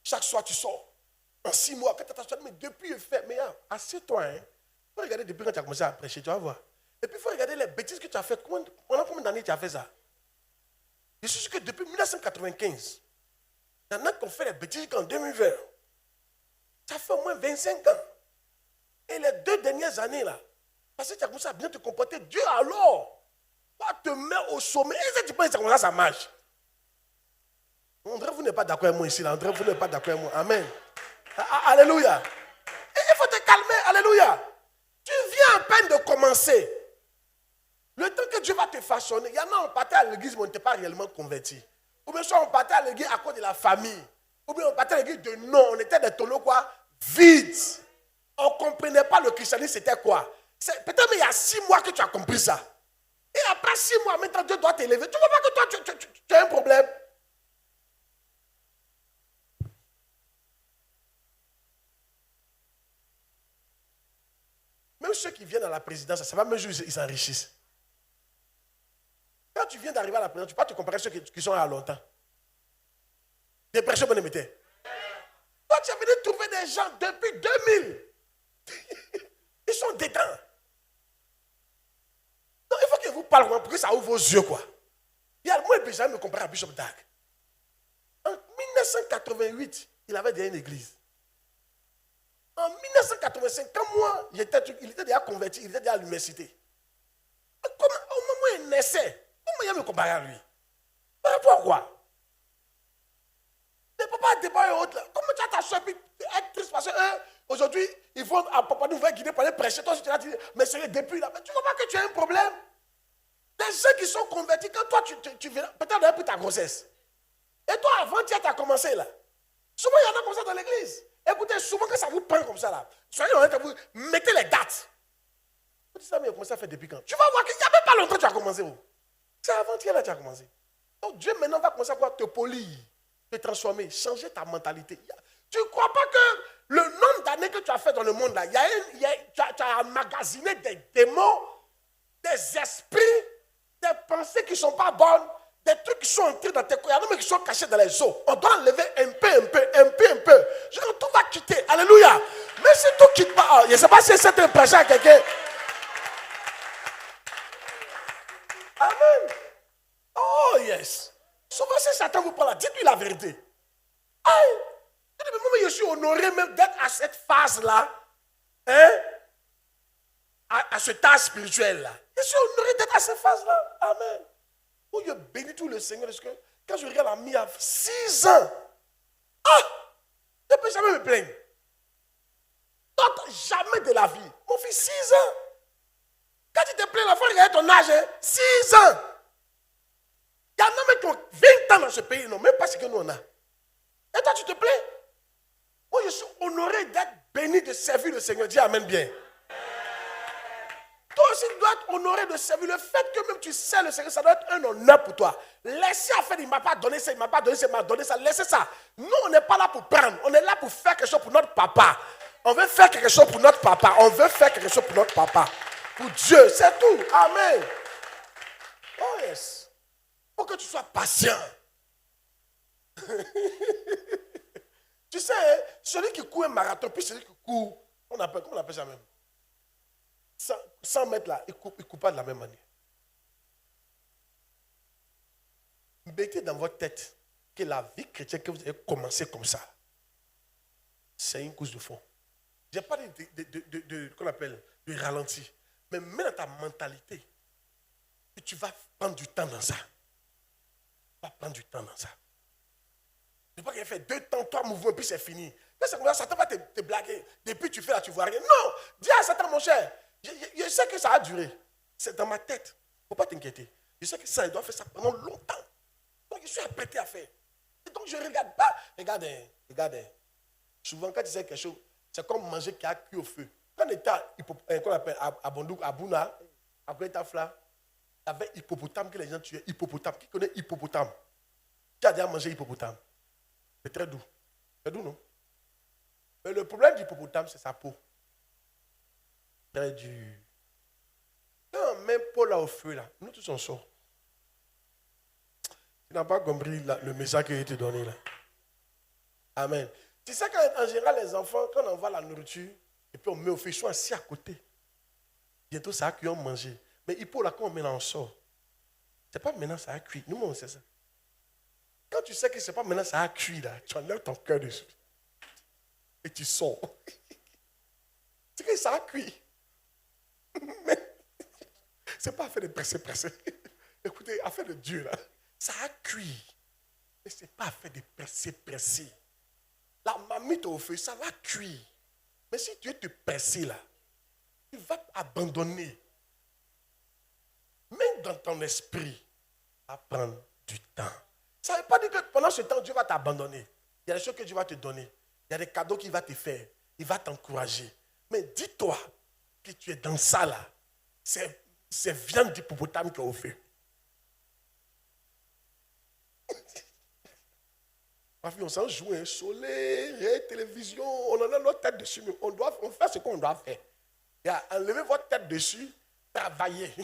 chaque soir tu sors. En 6 mois, quand tu as mais depuis il fait, mais assieds-toi, hein. Il faut regarder depuis quand tu as commencé à prêcher, tu vas voir. Et puis il faut regarder les bêtises que tu as faites. Pendant combien d'années tu as fait ça? Je suis sûr que depuis 1995, il y en a qui ont fait les bêtises qu'en 2020. Ça fait au moins 25 ans. Et les 2 dernières années là, parce que tu as commencé à bien te comporter, Dieu alors va te mettre au sommet. Et si tu penses que ça marche? André, vous n'êtes pas d'accord avec moi ici. Là. André, vous n'êtes pas d'accord avec moi. Amen. Alléluia. Et il faut te calmer. Alléluia. Tu viens à peine de commencer. Le temps que Dieu va te façonner, il y en a, on partait à l'église, mais on n'était pas réellement converti. Ou bien soit on partait à l'église à cause de la famille. Ou bien on partait à l'église de non. On était des tonneaux quoi? Vides. On ne comprenait pas le christianisme, c'était quoi? Peut-être il y a 6 mois que tu as compris ça. Et après 6 mois, maintenant Dieu doit t'élever. Tu ne vois pas que toi, tu as un problème? Même ceux qui viennent à la présidence, ça va même jour ils s'enrichissent. Quand tu viens d'arriver à la présidence, tu peux pas te comparer à ceux qui sont là longtemps. Dépression, bon émetteur. Toi, tu es venu trouver des gens depuis 2000. Ils sont dedans. Donc, il faut que vous parlez pour que ça ouvre vos yeux, quoi. Moi, je me comparer à Bishop Dag. En 1988, il avait déjà une église. En 1985, quand moi, il était déjà converti, il était déjà à l'université. Au moment où il naissait, comment il me comparer à lui? Pourquoi? Les papas débat et autres, comment tu as ta soeur puis être triste parce qu'aujourd'hui, ils vont à Papa nous guider pour aller prêcher. Toi, tu as dit, mais c'est depuis là. Mais tu ne vois pas que tu as un problème? Des gens qui sont convertis, quand toi, tu viens, peut-être depuis ta grossesse. Et toi, avant, tu as commencé là. Souvent, il y en a comme ça dans l'église. Écoutez, souvent quand ça vous prend comme ça là, soyez honnête, vous mettez les dates. Vous dites ça, mais il a commencé à faire depuis quand? Tu vas voir qu'il n'y a même pas longtemps que tu as commencé. C'est avant-hier là que tu as commencé. Donc Dieu maintenant va commencer à te polir, te transformer, changer ta mentalité. Tu ne crois pas que le nombre d'années que tu as fait dans le monde là, tu as emmagasiné des démons, des esprits, des pensées qui ne sont pas bonnes, des trucs qui sont entrés dans tes corps, il y en a qui sont cachés dans les os. On doit enlever un peu. Tout va quitter. Alléluia. passer cette impression à quelqu'un. Amen. Oh yes. Souvent si Satan vous parle, dites-lui la vérité. Aïe. Moi, je suis honoré même d'être à cette phase-là. Hein? À ce tas spirituel-là. Je suis honoré d'être à cette phase-là. Amen. Oh, je bénis tout le Seigneur. Parce que quand je regarde la mie à 6 ans, je ne peux jamais me plaindre. Jamais de la vie. Mon fils, 6 ans. Quand tu te plains, la fois, regarde ton âge, 6 ans. Il y en a même qui ont 20 ans dans ce pays, non, même pas ce que nous on a. Et toi, tu te plains? Moi, je suis honoré d'être béni de servir le Seigneur. Dis amen bien. Toi aussi, tu dois être honoré de servir. Le fait que même tu sais le Seigneur, ça doit être un honneur pour toi. Laissez à faire, il ne m'a pas donné ça, il ne m'a pas donné ça, il m'a donné ça. Laissez ça. Nous, on n'est pas là pour prendre. On est là pour faire quelque chose pour notre papa. On veut faire quelque chose pour notre papa. On veut faire quelque chose pour notre papa. Pour Dieu, c'est tout. Amen. Oh yes. Il faut que tu sois patient. Tu sais, celui qui court un marathon, puis celui qui court, comment on appelle ça même? 100 mètres là, il ne court pas de la même manière. Mettez dans votre tête que la vie chrétienne que vous avez commencé comme ça, c'est une course de fond. Je n'ai pas qu'on appelle de ralenti. Mais mets dans ta mentalité que tu vas prendre du temps dans ça. Tu vas prendre du temps dans ça. Tu ne peux pas faire 2 temps, 3 mouvements, puis c'est fini. Mais c'est comme ça, Satan va te blaguer. Depuis que tu fais là, tu ne vois rien. Non, dis à Satan, mon cher, je sais que ça a duré. C'est dans ma tête. Il ne faut pas t'inquiéter. Je sais que ça, il doit faire ça pendant longtemps. Donc, je suis apprêté à faire. Et donc, je ne regarde pas. Regarde. Souvent, quand tu sais quelque chose, c'est comme manger qui a cuit au feu. Quand on était à Bondouk, à Bouna, à Guetafla, il y avait hippopotame que les gens tuaient. Hippopotame. Qui connaît hippopotame? Qui a déjà mangé hippopotame? C'est très doux. C'est doux, non? Mais le problème du hippopotame, c'est sa peau. Très dur. Quand on met peau là au feu, là, nous tous on sort. Tu n'as pas compris le message que je t'ai donné là. Amen. Tu sais qu'en général, les enfants, quand on envoie la nourriture, et puis on met au feu, ils sont assis à côté. Bientôt, ça a cuit, on mange. Mais hippo, là, quand on met là, on sort. Ce n'est pas maintenant, ça a cuit. Nous, on sait ça. Quand tu sais que ce n'est pas maintenant, ça a cuit, là, tu enlèves ton cœur dessus. Et tu sors. C'est que ça a cuit. Mais ce n'est pas affaire de presser. Écoutez, affaire de Dieu, là. Ça a cuit. Mais ce n'est pas affaire de presser. La marmite au feu, ça va cuire. Mais si tu es te presser là, tu vas abandonner. Même dans ton esprit, à prendre du temps. Ça ne veut pas dire que pendant ce temps, Dieu va t'abandonner. Il y a des choses que Dieu va te donner. Il y a des cadeaux qu'il va te faire. Il va t'encourager. Mais dis-toi que tu es dans ça là. C'est viande d'hippopotame qui est au feu. On s'en joue, soleil, télévision, on en a notre tête dessus, mais on fait ce qu'on doit faire. Enlevez votre tête dessus, travaillez,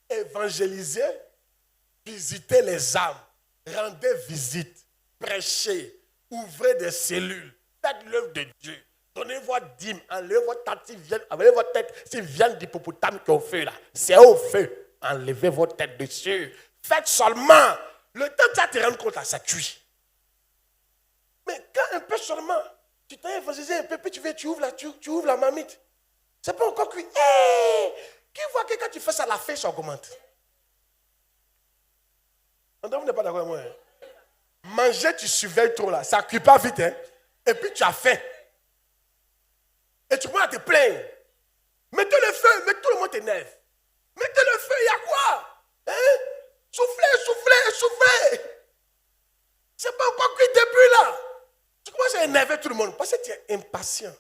évangélisez, visitez les âmes, rendez visite, prêchez, ouvrez des cellules, faites l'œuvre de Dieu, donnez votre dîme, enlevez votre tête, enlevez votre tête, si viande d'hippopotame qui est au feu là, c'est au feu, enlevez votre tête dessus, faites seulement, le temps que tu vas te rendre compte là, ça cuit. Mais quand un peu seulement, tu t'as évangélisé un peu, puis tu ouvres la marmite. C'est pas encore cuit. Hey! Qui voit que quand tu fais ça, la faim augmente? Vous n'êtes pas d'accord avec moi? Hein? Manger, tu surveilles trop là. Ça ne cuit pas vite. Hein? Et puis tu as faim. Et tu commences à te plaindre. Mettez le feu, mais tout le monde t'énerve. Mettez le feu, il y a quoi? Hein? Soufflez. C'est pas encore cuit depuis là. Tu commences à énerver tout le monde parce que tu es impatient.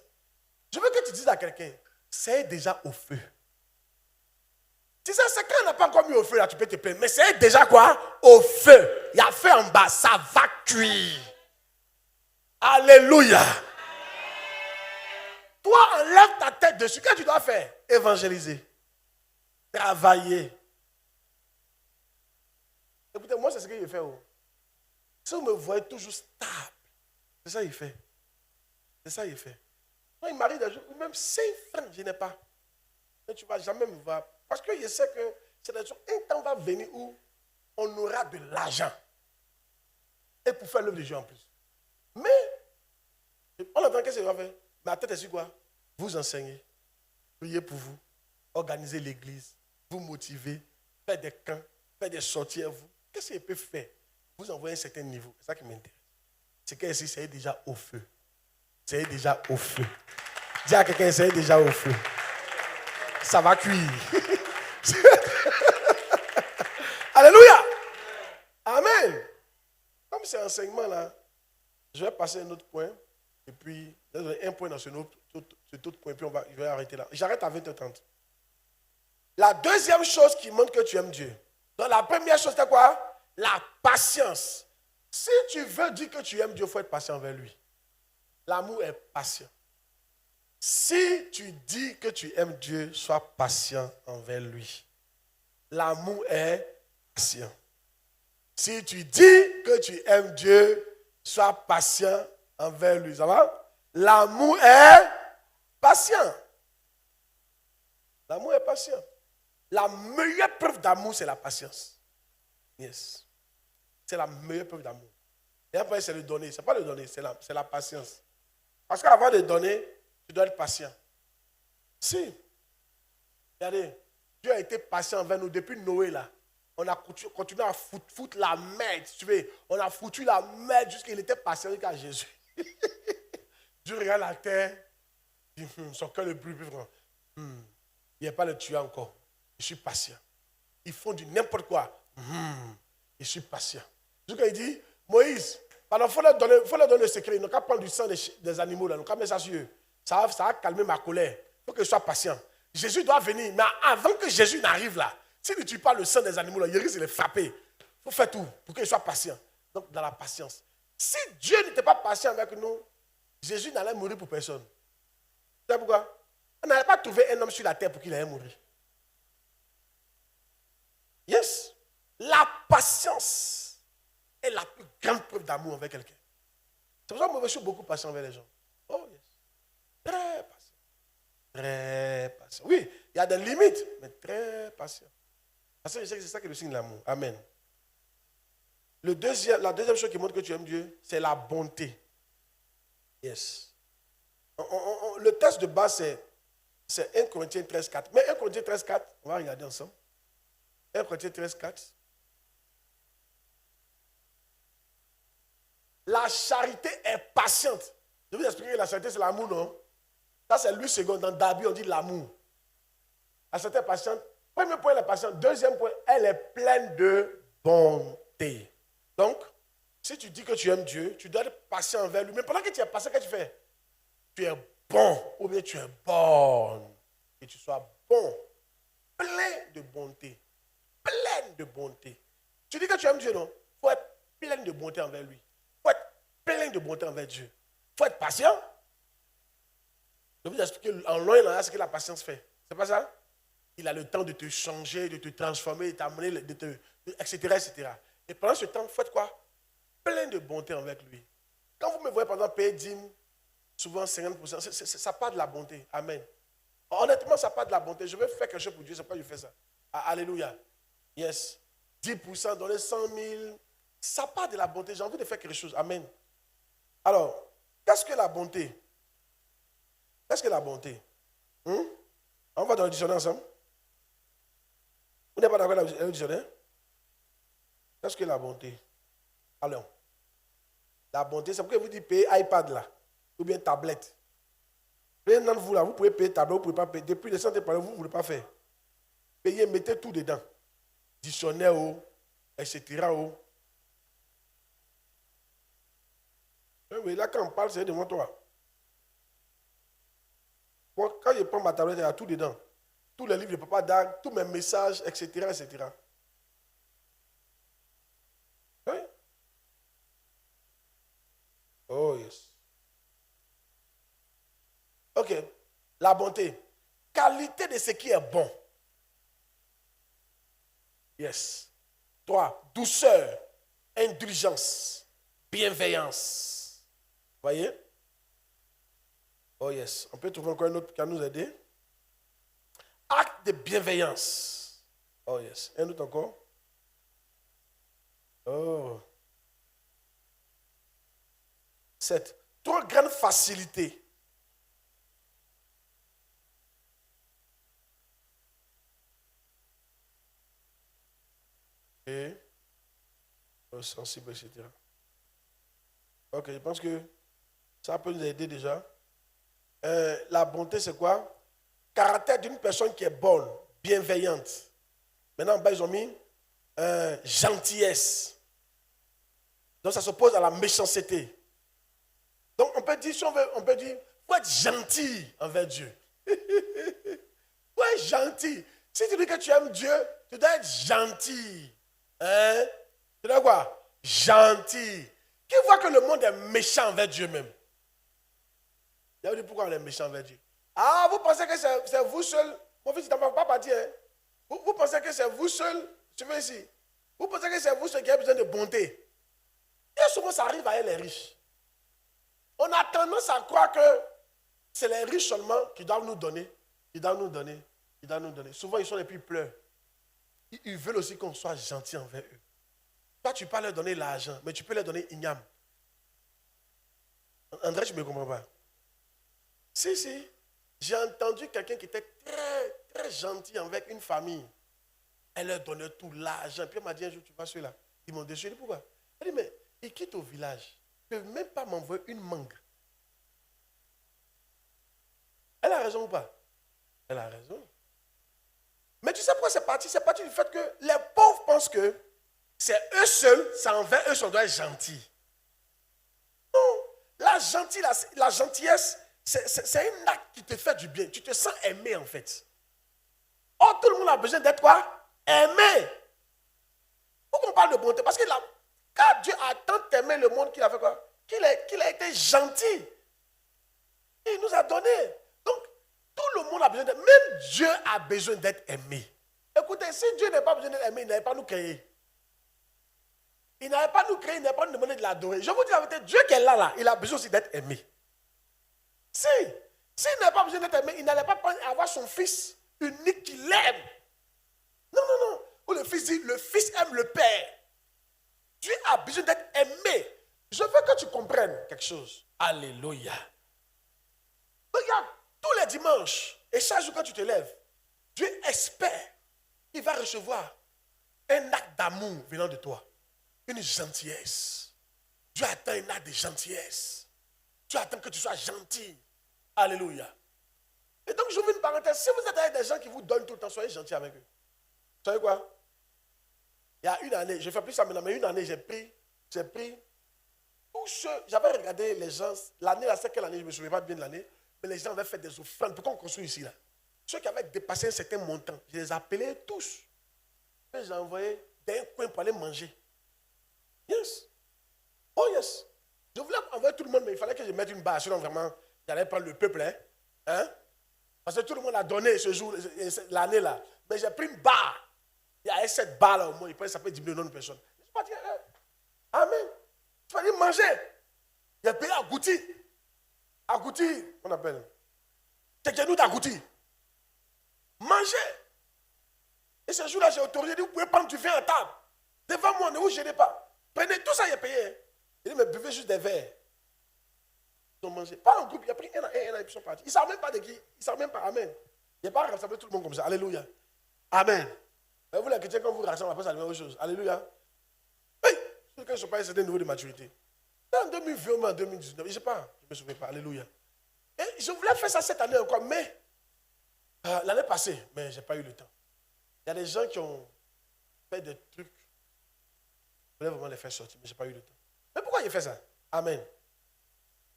Je veux que tu dises à quelqu'un, c'est déjà au feu. Tu sais, c'est quand on n'a pas encore mis au feu, là, tu peux te plaindre. Mais c'est déjà quoi? Au feu. Il y a feu en bas, ça va cuire. Alléluia. Toi, enlève ta tête dessus. Qu'est-ce que tu dois faire? Évangéliser. Travailler. Écoutez, moi, c'est ce que je fais. Si vous me voyez toujours stable, c'est ça qu'il fait. Quand il m'arrive des jours où même 5 francs, je n'ai pas. Mais tu ne vas jamais me voir. Parce que je sais que c'est des jours, un temps va venir où on aura de l'argent. Et pour faire l'œuvre de Dieu en plus. Mais, on entend qu'est-ce qu'il va faire. Ma tête est sur quoi? Vous enseigner, prier pour vous, organiser l'église, vous motiver, faire des camps, faire des sorties à vous. Qu'est-ce qu'il peut faire? Vous envoyer un certain niveau. C'est ça qui m'intéresse. C'est qu'ici, c'est déjà au feu. C'est déjà au feu. Dis à quelqu'un, c'est déjà au feu. Ça va cuire. Alléluia. Amen. Comme c'est enseignement là, je vais passer à un autre point. Et puis, un point dans cet autre point. Puis je vais arrêter là. J'arrête à 20h30. La deuxième chose qui montre que tu aimes Dieu. Donc la première chose, c'est quoi? La patience. Si tu veux dire que tu aimes Dieu, il faut être patient envers lui. L'amour est patient. Si tu dis que tu aimes Dieu, sois patient envers lui. L'amour est patient. Si tu dis que tu aimes Dieu, sois patient envers lui. Ça va? L'amour est patient. L'amour est patient. La meilleure preuve d'amour, c'est la patience. Yes. C'est la meilleure preuve d'amour. Et après, c'est le donner. Ce n'est pas le donner, c'est la patience. Parce qu'avant de donner, tu dois être patient. Si, regardez, Dieu a été patient envers nous depuis Noé là. On a continué à foutre la merde, si tu veux. On a foutu la merde jusqu'à ce qu'il était patient jusqu'à Jésus. Dieu regarde la terre, dit, son cœur le plus grand. Il n'y a pas le tuer encore. Je suis patient. Ils font du n'importe quoi. Je suis patient. Jusqu'à il dit, Moïse, il faut leur donner le secret. Ils n'ont qu'à prendre du sang des animaux, là. Ils n'ont qu'à mettre ça sur eux. Ça va calmer ma colère. Il faut que je sois patient. Jésus doit venir. Mais avant que Jésus n'arrive là, s'il ne tue pas le sang des animaux, là, il risque de les frapper. Il faut faire tout pour qu'il soit patient. Donc, dans la patience. Si Dieu n'était pas patient avec nous, Jésus n'allait mourir pour personne. Tu sais pourquoi? On n'allait pas trouver un homme sur la terre pour qu'il allait mourir. Yes. La patience est la plus grande preuve d'amour envers quelqu'un. C'est pour ça que je suis beaucoup patient envers les gens. Oh yes. Très patient. Très patient. Oui, il y a des limites, mais très patient. Parce que je sais que c'est ça qui est le signe de l'amour. Amen. La deuxième chose qui montre que tu aimes Dieu, c'est la bonté. Yes. Le texte de base, c'est 1 Corinthiens 13,4. Mais 1 Corinthiens 13,4, on va regarder ensemble. 1 Corinthiens 13,4. La charité est patiente. Je vais vous expliquer que la charité, c'est l'amour, non? Ça, c'est lui second. Dans Dabi, on dit l'amour. La charité est patiente. Premier point, elle est patiente. Deuxième point, elle est pleine de bonté. Donc, si tu dis que tu aimes Dieu, tu dois être patient envers lui. Mais pendant que tu es patient, qu'est-ce que tu fais? Tu es bon ou bien tu es bonne. Que tu sois bon. Plein de bonté. Plein de bonté. Tu dis que tu aimes Dieu, non? Il faut être plein de bonté envers lui. Il faut être plein de bonté envers Dieu. Il faut être patient. Je vais vous expliquer en loin là ce que la patience fait. C'est pas ça? Il a le temps de te changer, de te transformer, de t'amener, etc., etc. Et pendant ce temps, faites quoi? Plein de bonté avec lui. Quand vous me voyez, par exemple, payer 10, souvent 50%, ça part de la bonté. Amen. Honnêtement, ça part de la bonté. Je veux faire quelque chose pour Dieu, c'est pourquoi je fais ça. Alléluia. Yes. 10%, donner 100 000. Ça part de la bonté. J'ai envie de faire quelque chose. Amen. Alors, qu'est-ce que la bonté? Qu'est-ce que la bonté? On va dans le dictionnaire ensemble. Vous n'êtes pas d'accord avec le dictionnaire? Qu'est-ce que la bonté? Allons. La bonté, c'est pourquoi vous dites payer iPad là, ou bien tablette. Maintenant, vous là, vous pouvez payer tablette, vous ne pouvez pas payer. Depuis les centres de parole, vous ne voulez pas faire. Payez, mettez tout dedans. Dictionnaire, etc. Oui, là, quand on parle, c'est devant toi. Bon, quand je prends ma tablette, il y a tout dedans. Tous les livres de Papa Dag, tous mes messages, etc., etc. Oui? Oh, yes. Ok. La bonté. Qualité de ce qui est bon. Yes. 3. Douceur, indulgence, bienveillance. Voyez? Oh yes. On peut trouver encore un autre qui va nous aider. Acte de bienveillance. Oh yes. Un autre encore. Oh. 7. Trop grande facilité. Et sensible, etc. Ok, je pense que ça peut nous aider déjà. La bonté, c'est quoi? Caractère d'une personne qui est bonne, bienveillante. Maintenant, en bas, ils ont mis gentillesse. Donc, ça s'oppose à la méchanceté. Donc, on peut dire, si on veut, on peut dire, faut être gentil envers Dieu. Faut être gentil. Si tu dis que tu aimes Dieu, tu dois être gentil. Hein? Tu dois quoi? Gentil. Qui voit que le monde est méchant envers Dieu même? Il a dit pourquoi on est méchant envers Dieu. Ah, vous pensez que c'est vous seul? Mon fils, tu n'en vas pas dire. Hein? Vous pensez que c'est vous seul? Tu veux ici? Vous pensez que c'est vous seul qui avez besoin de bonté? Et souvent, ça arrive à les riches. On a tendance à croire que c'est les riches seulement qui doivent nous donner. Ils doivent nous donner. Ils doivent nous donner. Souvent, ils sont les plus pleurs. Ils veulent aussi qu'on soit gentil envers eux. Toi, tu ne peux pas leur donner l'argent, mais tu peux leur donner igname. André, tu ne me comprends pas? Si. J'ai entendu quelqu'un qui était très, très gentil avec une famille. Elle leur donnait tout l'argent. Puis elle m'a dit un jour, tu vas celui-là. Ils m'ont déchiré. Pourquoi? Elle dit, mais ils quittent au village. Ils ne peuvent même pas m'envoyer une mangue. Elle a raison ou pas? Elle a raison. Mais tu sais pourquoi c'est parti? C'est parti du fait que les pauvres pensent que c'est eux seuls, c'est envers eux qu'on doit être gentil. Non, la gentillesse, c'est un acte qui te fait du bien. Tu te sens aimé en fait. Or, tout le monde a besoin d'être quoi? Aimé. Pourquoi on parle de bonté? Parce que quand Dieu a tant aimé le monde qu'il a fait quoi? Qu'il a été gentil. Il nous a donné. Donc, tout le monde a besoin d'être. Même Dieu a besoin d'être aimé. Écoutez, si Dieu n'a pas besoin d'être aimé, il n'avait pas nous créé. Il n'avait pas nous créé, il n'avait pas nous demandé de l'adorer. Je vous dis la vérité, Dieu qui est là, il a besoin aussi d'être aimé. S'il n'avait pas besoin d'être aimé, il n'allait pas avoir son fils unique qu'il aime. Non. Où le fils dit, le fils aime le père. Dieu a besoin d'être aimé. Je veux que tu comprennes quelque chose. Alléluia. Regarde, tous les dimanches, et chaque jour quand tu te lèves, Dieu espère qu'il va recevoir un acte d'amour venant de toi. Une gentillesse. Dieu attend un acte de gentillesse. Dieu attend que tu sois gentil. Alléluia. Et donc, je vous mets une parenthèse. Si vous êtes avec des gens qui vous donnent tout le temps, soyez gentil avec eux. Vous savez quoi? Il y a une année, je ne fais plus ça maintenant, mais une année, j'ai pris tous ceux, j'avais regardé les gens, l'année, là, c'est quelle année, je ne me souviens pas bien de l'année, mais les gens avaient fait des offrandes. Pourquoi on construit ici, là? Ceux qui avaient dépassé un certain montant, je les appelais tous. Et j'ai envoyé d'un coin pour aller manger. Yes. Oh yes. Je voulais envoyer tout le monde, mais il fallait que je mette une barre, sinon vraiment, j'allais prendre le peuple, hein? Parce que tout le monde a donné ce jour, l'année là. Mais j'ai pris une barre. Il y a cette barre là au moins, ça peut diminuer le nombre de personnes. Je suis pas dit, amen. Tu vas dire manger. Il a payé à Gouti. À Gouti, on appelle. C'est que nous d'Agouti. Manger. Et ce jour-là, j'ai autorisé, vous pouvez prendre du vin à table. Devant moi, ne vous gênez pas. Prenez tout ça, il a payé. Il dit, mais buvez juste des verres. Ils ont mangé. Pas en groupe, il a pris un, et puis ils sont partis. Ils ne savent même pas de qui. Ils ne savent même pas. Amen. Il n'y a pas rassemblé tout le monde comme ça. Alléluia. Amen. Et vous, les chrétiens, quand vous rassemblez, après, ça devient autre chose. Alléluia. Oui. Ceux qui ne sont pas à un certain niveau de maturité. En 2020 ou en 2019, je ne sais pas. Je ne me souviens pas. Alléluia. Et je voulais faire ça cette année encore, mais l'année passée, mais je n'ai pas eu le temps. Il y a des gens qui ont fait des trucs. Je voulais vraiment les faire sortir, mais je n'ai pas eu le temps. Mais pourquoi ils fait ça? Amen.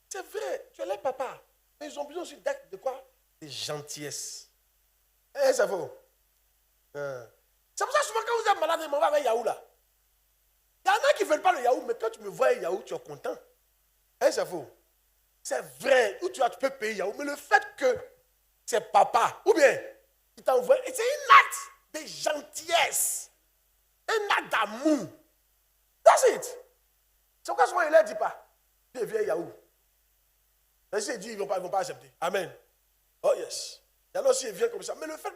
C'est vrai, tu es leur papa. Mais ils ont besoin aussi d'actes de quoi? De gentillesse. Eh, c'est faux. C'est pour ça que souvent quand vous êtes malade, ils m'en vont avec Yahoo là. Il y en a qui ne veulent pas le Yahoo, mais quand tu me vois avec Yahoo, tu es content. Eh, c'est faux. C'est vrai, ou tu peux payer Yahoo, mais le fait que c'est papa, ou bien il t'envoie, c'est un acte de gentillesse, un acte d'amour. That's it. C'est pourquoi souvent il ne leur dit pas. Tu es vieux Yahoo. Si ils disent, ils ne vont pas accepter. Amen. Oh yes. Il y en a aussi, ils viennent comme ça. Mais le fait,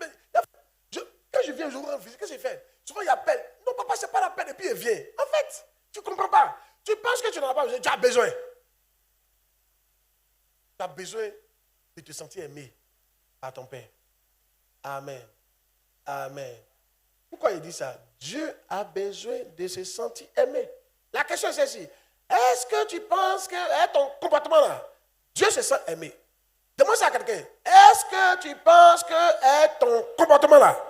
quand je viens, je vous rends visite, qu'est-ce que je fais? Souvent, il appelle. Non, papa, ce n'est pas la peine. Et puis, il vient. En fait, tu ne comprends pas. Tu penses que tu n'en as pas besoin. Tu as besoin. Tu as besoin de te sentir aimé par ton Père. Amen. Amen. Pourquoi il dit ça? Dieu a besoin de se sentir aimé. La question est celle-ci. Est-ce que tu penses que ton comportement là, Dieu se sent aimé? Demande ça à quelqu'un. Est-ce que tu penses que ton comportement là,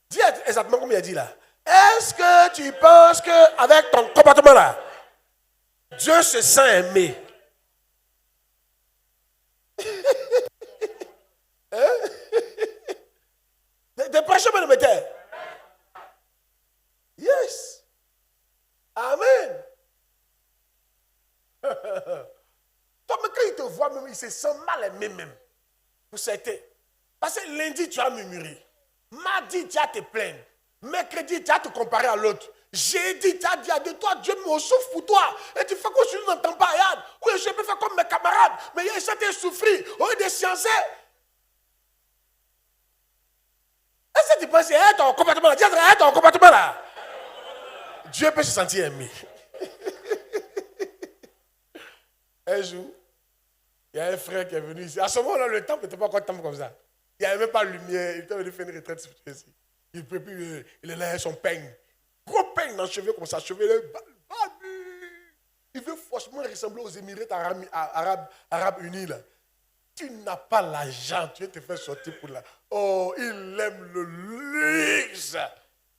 dis exactement comme il a dit là. Est-ce que tu penses qu'avec ton comportement là, Dieu se sent aimé? Hein? Des prêcheurs me le mettaient. Yes. Amen. Toi, mais quand il te voit même, il se sent mal aimé même. Pour certains. Parce que lundi, tu as murmuré. Mardi, tu as te plaindre. Mercredi, tu as te comparer à l'autre. Jeudi, tu as dit à Dieu, toi, Dieu me souffre pour toi. Et tu fais quoi si je n'entends pas, regarde. Oui, je peux faire comme mes camarades. Mais il y a certains souffrir. Au lieu de sciencer. Est-ce que tu penses, ton comportement là, dis, ton comportement là. Dieu peut se sentir aimé. Un jour, il y a un frère qui est venu ici. À ce moment-là, le temple n'était pas encore temple comme ça. Il n'y avait même pas de lumière. Il était venu faire une retraite spirituelle ici. Il peut plus, il est là, son peigne. Gros peigne dans le cheveu comme ça. Cheveux, il veut forcément ressembler aux Émirats arabes unis là. Tu n'as pas l'argent, tu veux te faire sortir pour là. Oh, il aime le luxe.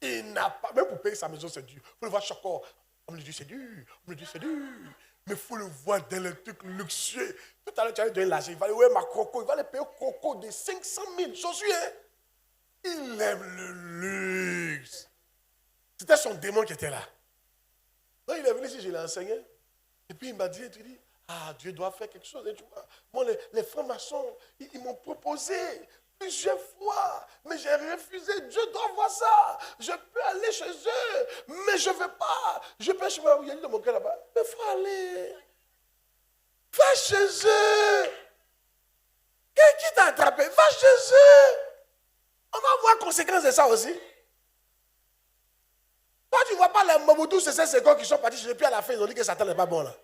Il n'a pas, même pour payer sa maison, c'est dur. Il faut le voir chaque fois. On me le dit, c'est dur. On me le dit, c'est dur. Mais il faut le voir dans les trucs luxueux. Tout à l'heure, tu as donné l'argent. Il va aller, ouais, ma coco. Il va aller payer coco de 500 000 chaussures. Hein? Il aime le luxe. C'était son démon qui était là. Donc, il est venu ici, je l'ai enseigné. Et puis, il m'a dit, tu dis, ah, Dieu doit faire quelque chose. Et tu vois, bon, les francs-maçons, ils m'ont proposé plusieurs fois, mais j'ai refusé. Dieu doit voir ça. Je peux aller chez eux, mais je ne veux pas. Je peux chez moi, il y a dit dans mon cœur là-bas. Mais il faut aller. Va chez eux. Qui t'a attrapé? Va chez eux. On va voir les conséquences de ça aussi. Toi, tu ne vois pas les Mobutu, c'est ces secondes qui sont partis chez eux, puis à la fin, ils ont dit que Satan n'est pas bon là.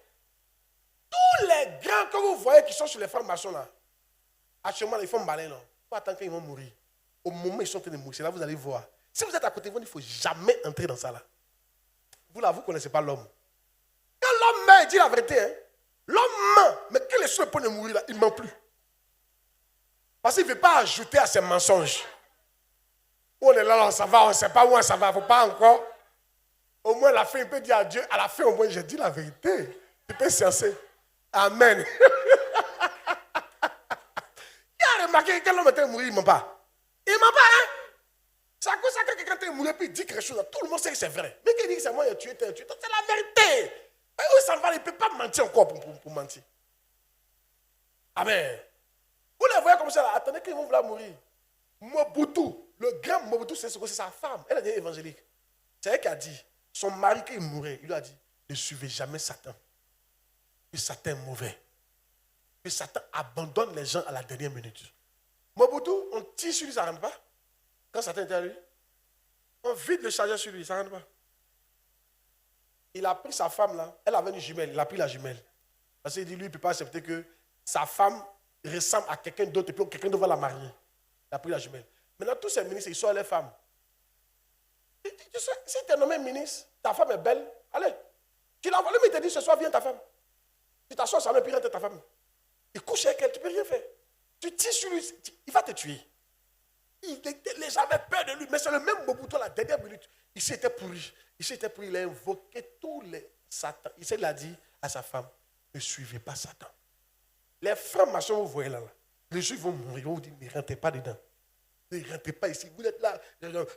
Tous les grands que vous voyez qui sont sur les francs-maçons là, actuellement, ils font malin là. Il faut attendre qu'ils vont mourir. Au moment où ils sont en train de mourir, c'est là que vous allez voir. Si vous êtes à côté de vous, il ne faut jamais entrer dans ça là. Vous là, vous ne connaissez pas l'homme. Quand l'homme meurt, il dit la vérité. Hein? L'homme ment, mais quand les soins pour ne mourir là, il ne ment plus. Parce qu'il ne veut pas ajouter à ses mensonges. On est là, on s'en va, on ne sait pas où on s'en va, il ne faut pas encore. Au moins, à la fin, il peut dire à Dieu, à la fin, au moins, j'ai dit la vérité. Il peut sciencer. Amen. Il a remarqué que quand l'homme était mort, il ne ment pas. Il ne ment pas, hein? C'est à cause de ça que quelqu'un est mort, puis il dit quelque chose, tout le monde sait que c'est vrai. Mais qu'il dit que c'est moi qui ai tué, c'est la vérité. Et où s'en va, il ne peut pas mentir encore pour mentir. Amen. Vous les voyez comme ça, là, attendez qu'ils vont vouloir mourir. Mobutu, le grand Mobutu, c'est sa femme. Elle est évangélique. C'est elle qui a dit, son mari, quand il mourait, il lui a dit, ne suivez jamais Satan. Que Satan est mauvais. Que Satan abandonne les gens à la dernière minute. Mobutu, on tire sur lui, ça ne rentre pas. Quand Satan était à lui, on vide le chargeur sur lui, ça ne rentre pas. Il a pris sa femme là, elle avait une jumelle, il a pris la jumelle. Parce qu'il dit, lui, il ne peut pas accepter que sa femme ressemble à quelqu'un d'autre et puis quelqu'un d'autre va la marier. Il a pris la jumelle. Maintenant, tous ces ministres, ils sont les femmes. Tu sais, si tu es nommé ministre, ta femme est belle, allez. Tu l'envoies, mais il te dit ce soir, viens ta femme. Tu t'assois sur le puis rentre ta femme. Il couche avec elle, tu ne peux rien faire. Tu tires sur lui, il va te tuer. Les gens avaient peur de lui, mais c'est le même Mobutu à la dernière minute. Il s'était pourri. Il a invoqué tous les Satan. Il a dit à sa femme, ne suivez pas Satan. Les francs-maçons, vous voyez là, les juifs vont mourir, ils vont vous dire, ne rentrez pas dedans. Ne rentrez pas ici. Vous êtes là.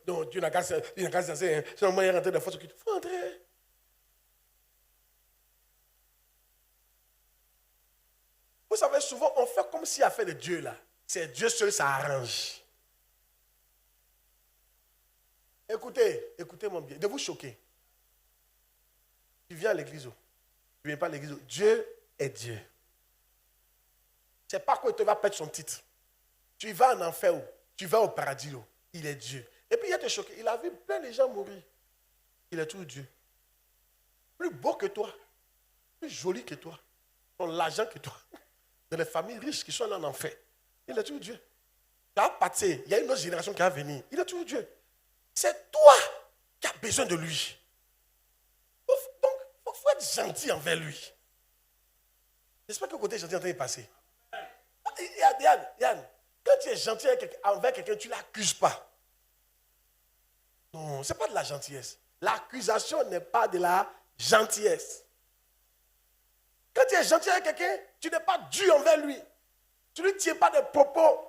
Non, Dieu n'a qu'à se dire, c'est un moyen de rentrer dans la force. Il faut entrer. Vous savez, souvent, on fait comme si affaire de Dieu là. C'est Dieu seul, ça arrange. Écoutez-moi bien, de vous choquer. Tu viens à l'église, tu ne viens pas à l'église. Dieu est Dieu. c'est pas qu'il va perdre son titre. Tu vas en enfer, tu vas au paradis, il est Dieu. Et puis il a été choqué, il a vu plein de gens mourir. Il est toujours Dieu. Plus beau que toi, plus joli que toi, dans l'argent que toi, dans les familles riches qui sont en enfer. Il est toujours Dieu. Tu as pâté, il y a une autre génération qui va venir. Il est toujours Dieu. C'est toi qui as besoin de lui. Donc, il faut être gentil envers lui. J'espère que le côté gentil est en train de passer. Yann, quand tu es gentil envers quelqu'un, tu ne l'accuses pas. Non, ce n'est pas de la gentillesse. L'accusation n'est pas de la gentillesse. Quand tu es gentil avec quelqu'un, tu n'es pas dur envers lui. Tu ne lui tiens pas des propos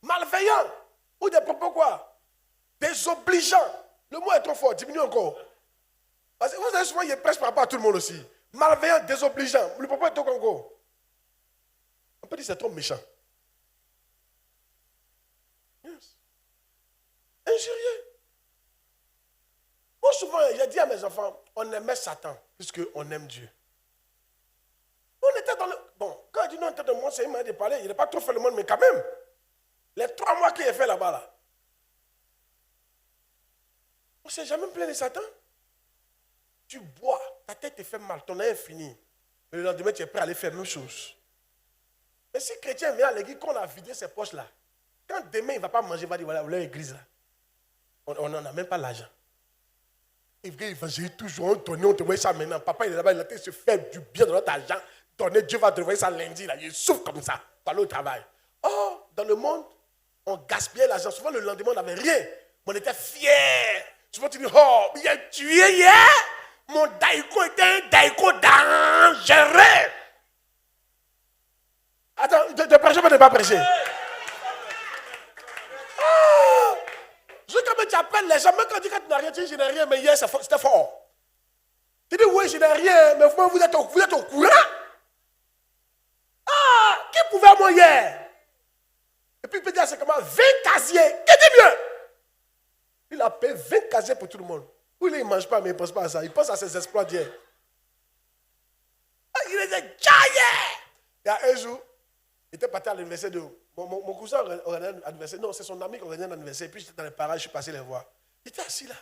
malveillants ou des propos désobligeants. Le mot est trop fort, diminue encore. Parce que vous savez souvent, il prêche par rapport à tout le monde aussi. Malveillant, désobligeant. Le propos est trop encore. On peut dire que c'est trop méchant. Yes. Injurieux. Moi, souvent, j'ai dit à mes enfants, on aimait Satan, puisqu'on aime Dieu. On était dans le... Bon, quand il dit non, on était dans le monde, c'est il m'a dit de parler. Il n'a pas trop fait le monde, mais quand même. Les 3 mois qu'il a fait là-bas, là. On ne s'est jamais plaint de Satan. Tu bois, ta tête te fait mal, ton œil est fini. Mais le lendemain, tu es prêt à aller faire la même chose. Mais si chrétien vient à l'église, qu'on a vidé ses poches là, quand demain il ne va pas manger, il va dire voilà, l'église là. On n'en a même pas l'argent. Il vient évangéliser toujours, on te voit ça maintenant. Papa, il est là-bas, il a été se faire du bien dans notre argent. Donner, Dieu va te voir ça lundi, là. Il souffre comme ça, pour aller au travail. Oh, dans le monde, on gaspillait l'argent. Souvent, le lendemain, on n'avait rien. Mais on était fiers. Souvent, tu dis, oh, il a tué hier. Mon daïko était un daïko dangereux. Attends, de prêcher ou de ne pas prêcher? Quand tu appelles les gens, même quand tu dis que tu n'as rien, tu dis je n'ai rien, mais hier c'était fort. Tu dis oui, je n'ai rien, mais vous êtes au courant? Ah, qui pouvait moi hier? Et puis il peut dire c'est comment 20 casiers, qui dit mieux? Il a payé 20 casiers pour tout le monde. Oui, il ne mange pas, mais il ne pense pas à ça. Il pense à ses exploits d'hier. Ah, il était giant. Il y a un jour, il était parti à l'anniversaire de... Mon cousin organisait un anniversaire. Non, c'est son ami qui organisait un anniversaire. Puis j'étais dans les parages, je suis passé les voir. Il était assis là.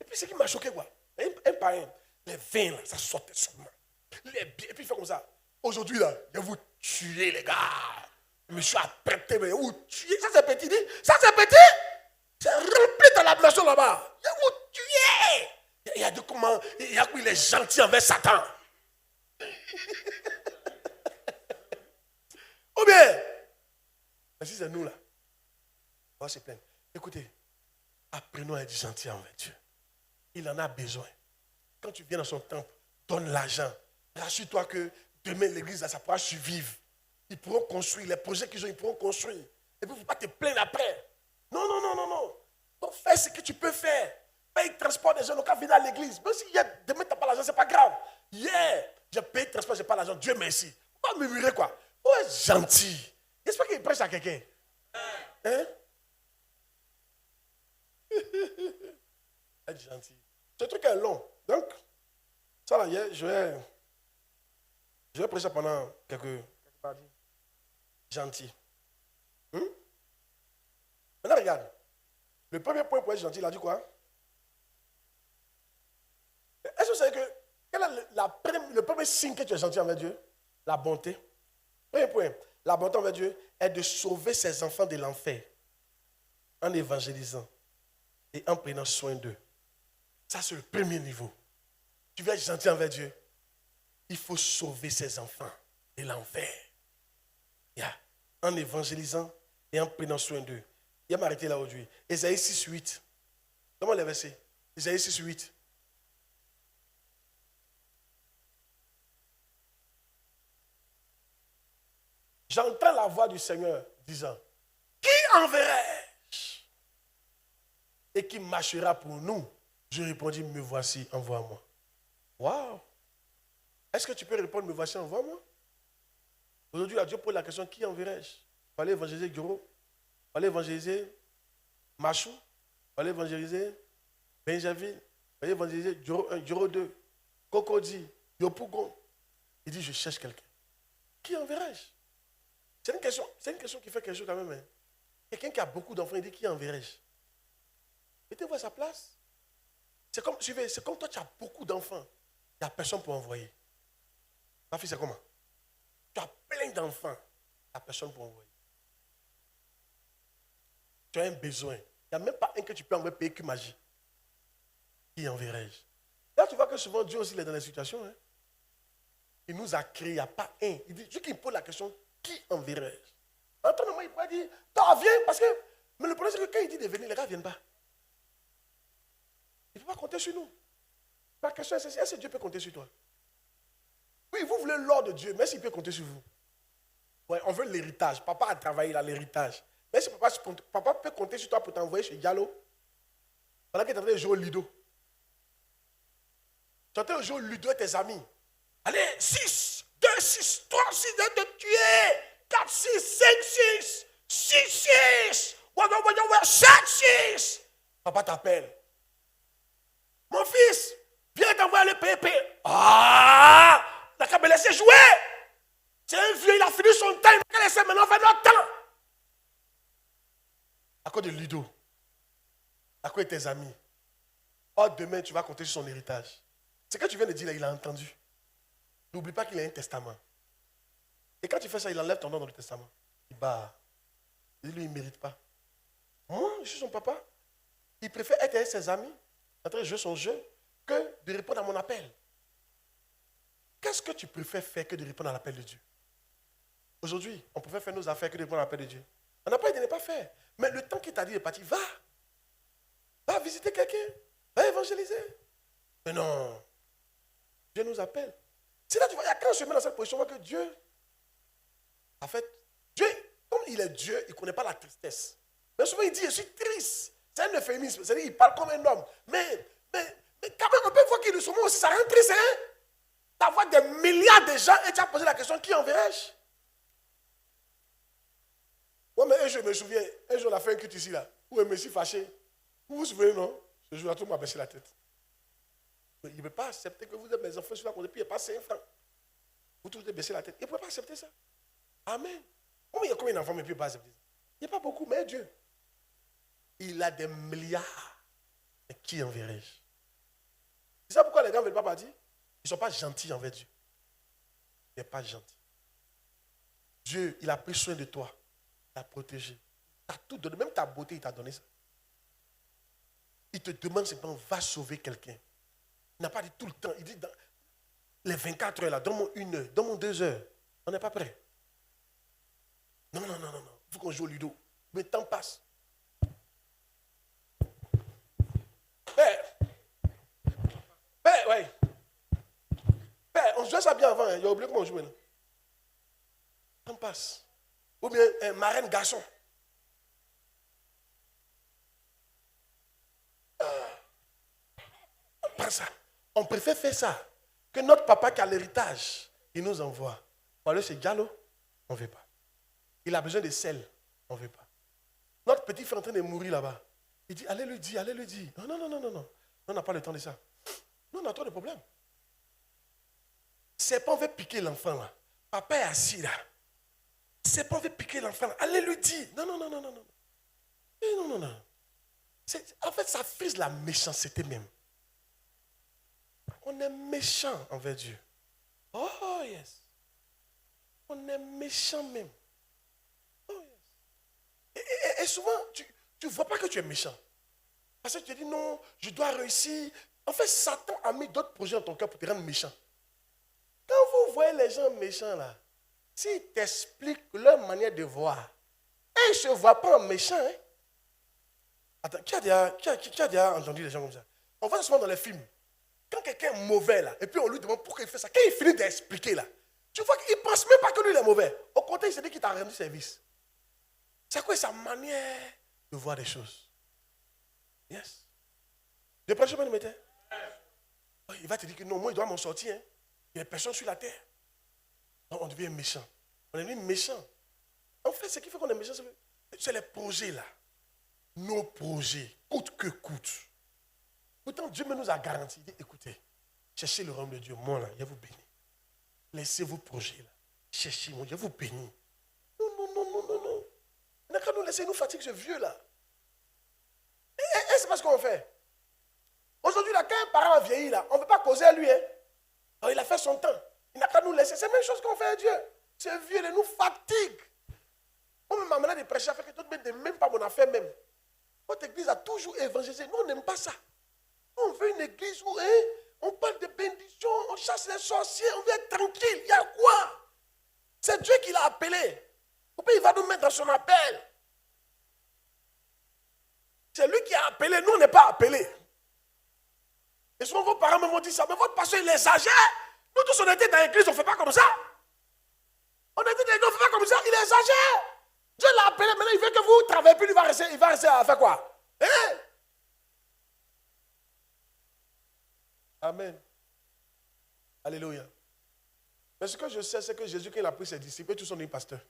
Et puis ce qui m'a choqué, quoi. Un par un. Les vins, là, ça sortait seulement. Les biens. Et puis il fait comme ça. Aujourd'hui, là, je vais vous tuer, les gars. Je me suis apprêté, mais vous tuer. Ça, c'est petit. Ça, c'est petit. C'est rempli dans la nation là-bas. Je vais vous tuer. Il a dit comment. Il est gentil envers Satan. Ou bien. Mais si c'est nous là, on va se plaindre. Écoutez, apprenons à être gentil envers Dieu. Il en a besoin. Quand tu viens dans son temple, donne l'argent. Rassure-toi que demain l'église, là, ça pourra survivre. Ils pourront construire les projets qu'ils ont, ils pourront construire. Et puis il ne faut pas te plaindre après. Non. Donc fais ce que tu peux faire. Paye le transport des gens, quand venir à l'église. Même si demain tu n'as pas l'argent, ce n'est pas grave. J'ai payé le transport, je n'ai pas l'argent. Dieu merci. Faut pas murmurer quoi. Faut être gentil. J'espère qu'il prêche à quelqu'un. Hein? Être gentil. Ce truc est long. Donc, ça là, je vais prêcher pendant quelques parties. Gentil. Maintenant, regarde. Le premier point pour être gentil, il a dit quoi? Est-ce que vous savez que quel est le premier signe que tu es gentil envers Dieu? La bonté. Premier point. La bonté envers Dieu est de sauver ses enfants de l'enfer en évangélisant et en prenant soin d'eux. Ça, c'est le premier niveau. Tu veux être gentil envers Dieu, il faut sauver ses enfants de l'enfer. En évangélisant et en prenant soin d'eux. Il va m'arrêter là aujourd'hui. Ésaïe 6, 8. Comment les versets? Ésaïe 6, 8. J'entends la voix du Seigneur disant, qui enverrai-je? Et qui marchera pour nous? Je répondis, me voici, envoie-moi. Waouh! Est-ce que tu peux répondre, me voici, envoie-moi? Aujourd'hui, Dieu pose la question, qui enverrai-je? Il fallait évangéliser Goro. Il fallait évangéliser Machou. Il fallait évangéliser Benjamin. Il fallait évangéliser Goro 2. Cocody. Yopougon. Il dit, je cherche quelqu'un. Qui enverrai-je? C'est une question qui fait quelque chose quand même. Hein. Quelqu'un qui a beaucoup d'enfants, il dit, qui enverrai-je? Mettez-vous à sa place. C'est comme toi, tu as beaucoup d'enfants. Il n'y a personne pour envoyer. Ma fille, c'est comment? Tu as plein d'enfants. Il n'y a personne pour envoyer. Tu as un besoin. Il n'y a même pas un que tu peux envoyer payer que magie. Qui enverrai-je? Là, tu vois que souvent, Dieu aussi, il est dans les situations. Hein? Il nous a créés, il n'y a pas un. Il dit, Dieu qui me pose la question, qui enverrai-je? En ton moment, il pourrait dire, toi, viens, parce que. Mais le problème, c'est que quand il dit de venir, les gars ne viennent pas. Il ne peut pas compter sur nous. La question est, est-ce que Dieu peut compter sur toi? Oui, vous voulez l'or de Dieu, mais s'il peut compter sur vous. Ouais, on veut l'héritage. Papa a travaillé là, l'héritage. Mais si papa peut compter sur toi pour t'envoyer chez Diallo, pendant que tu es en train de jouer au Ludo. Tu es en train de jouer au Ludo avec tes amis. Allez, 6, 2, 6, 3, 6, 2, de tuer. 4, 6, 5, 6, 6, 6. 7, 6. Papa t'appelle. Mon fils, viens t'envoyer le PP. Ah! T'as qu'à me laisser jouer. C'est un vieux, il a fini son temps. Il m'a laissé maintenant faire notre temps. À cause de Ludo. À cause de tes amis. Oh, demain, tu vas compter sur son héritage. Ce que tu viens de dire là, il a entendu. N'oublie pas qu'il a un testament. Et quand tu fais ça, il enlève ton nom dans le testament. Il bat. Lui, il ne mérite pas. Moi, je suis son papa. Il préfère être avec ses amis, en train de jouer son jeu, que de répondre à mon appel. Qu'est-ce que tu préfères faire que de répondre à l'appel de Dieu? Aujourd'hui, on préfère faire nos affaires que de répondre à l'appel de Dieu. On n'a pas dit de ne pas faire. Mais le temps qu'il t'a dit de partir, va. Va visiter quelqu'un. Va évangéliser. Mais non. Dieu nous appelle. C'est là, tu vois, quand on se met dans cette position, on voit que Dieu, en fait, Dieu, comme il est Dieu, il ne connaît pas la tristesse. Mais souvent, il dit, je suis triste. C'est un euphémisme. C'est-à-dire, il parle comme un homme. Mais quand même, on peut voir qu'il nous sommes aussi, ça rend triste, hein? Tu vois des milliards de gens et tu as posé la question, qui enverrai-je? Ouais, mais un jour, je me souviens, un jour, on a fait un culte ici, là, où un monsieur fâché. Vous vous souvenez, non? Ce jour-là, tout le monde a baissé la tête. Mais il ne peut pas accepter que vous êtes mes enfants sur la côté, puis il n'y a pas 5 francs. Vous tous baissez la tête. Il ne peut pas accepter ça. Amen. Il y a combien d'enfants, mais il ne peut pas accepter ça? Il n'y a pas beaucoup, mais Dieu. Il a des milliards. Mais qui enverrai-je? C'est ça pourquoi les gens ne veulent pas partir? Ils ne sont pas gentils envers Dieu. Il n'est pas gentil. Dieu, il a pris soin de toi. Il t'a protégé. Il t'a tout donné. Même ta beauté, il t'a donné ça. Il te demande simplement, va sauver quelqu'un. Il n'a pas dit tout le temps. Il dit, dans les 24 heures, là, donne-moi 1 heure, donne-moi 2 heures. On n'est pas prêt. Non. Il faut qu'on joue au Ludo. Mais le temps passe. Père, ouais. Père, on jouait ça bien avant. Hein. Il a oublié comment on jouait. Le temps passe. Ou bien un marraine garçon. On prend ça. On préfère faire ça que notre papa qui a l'héritage, il nous envoie. Pour aller chez Diallo, on ne veut pas. Il a besoin de sel, on ne veut pas. Notre petit frère est en train de mourir là-bas. Il dit, allez lui dire. Non. On n'a pas le temps de ça. Nous, on a trop de problèmes. C'est pas on veut piquer l'enfant là. Papa est assis là. C'est pas on veut piquer l'enfant là. Allez lui dire. Non. Non. En fait, ça frise la méchanceté même. On est méchant envers Dieu. Oh yes. On est méchant même. Oh yes. Et souvent, tu ne vois pas que tu es méchant. Parce que tu te dis non, je dois réussir. En fait, Satan a mis d'autres projets dans ton cœur pour te rendre méchant. Quand vous voyez les gens méchants là, s'ils t'expliquent leur manière de voir, ils ne se voient pas en méchant. Hein? Attends, qui a déjà entendu des gens comme ça? On voit ça souvent dans les films. Quand quelqu'un est mauvais là, et puis on lui demande pourquoi il fait ça, quand il finit d'expliquer là, tu vois qu'il ne pense même pas que lui il est mauvais. Au contraire, il se dit qu'il t'a rendu service. C'est quoi sa manière de voir des choses? Yes. Je prêche bien, mettez. Il va te dire que non, moi, il doit m'en sortir. Hein. Il n'y a personne sur la terre. Donc, on devient méchant. On devient méchant. En fait, ce qui fait qu'on est méchant, c'est les projets là. Nos projets, coûte que coûte. Pourtant, Dieu nous a garanti. Écoutez, cherchez le royaume de Dieu. Moi, là, il va vous bénir. Laissez vos projets là. chercher, mon Dieu, vous bénir. Non, non, non, non, non, non. Il n'a qu'à nous laisser, nous fatigue ce vieux-là. Et c'est pas ce qu'on fait. Aujourd'hui, là, quand un parent a vieilli, là, on ne veut pas causer à lui. Hein. Alors, il a fait son temps. Il n'a qu'à nous laisser. C'est la même chose qu'on fait à Dieu. Ce vieux, il nous fatigue. On me m'amène des prêcher, fait que d'autres ne même pas mon affaire même. Votre église a toujours évangélisé. Nous, on n'aime pas ça. Nous, on veut une église où on parle de bénédiction, on chasse les sorciers, on veut être tranquille. Il y a quoi? C'est Dieu qui l'a appelé. Pourquoi il va nous mettre dans son appel? C'est lui qui a appelé, nous on n'est pas appelés. Et souvent vos parents me vont dire ça, mais votre pasteur il exagère. Nous tous on était dans l'église, on ne fait pas comme ça. On était dans l'église, on ne fait pas comme ça, il exagère. Dieu l'a appelé, maintenant il veut que vous ne travaillez plus, il va rester à faire quoi? Hein? Amen. Alléluia. Mais ce que je sais, c'est que Jésus, quand il a pris ses disciples, tous sont devenus pasteurs.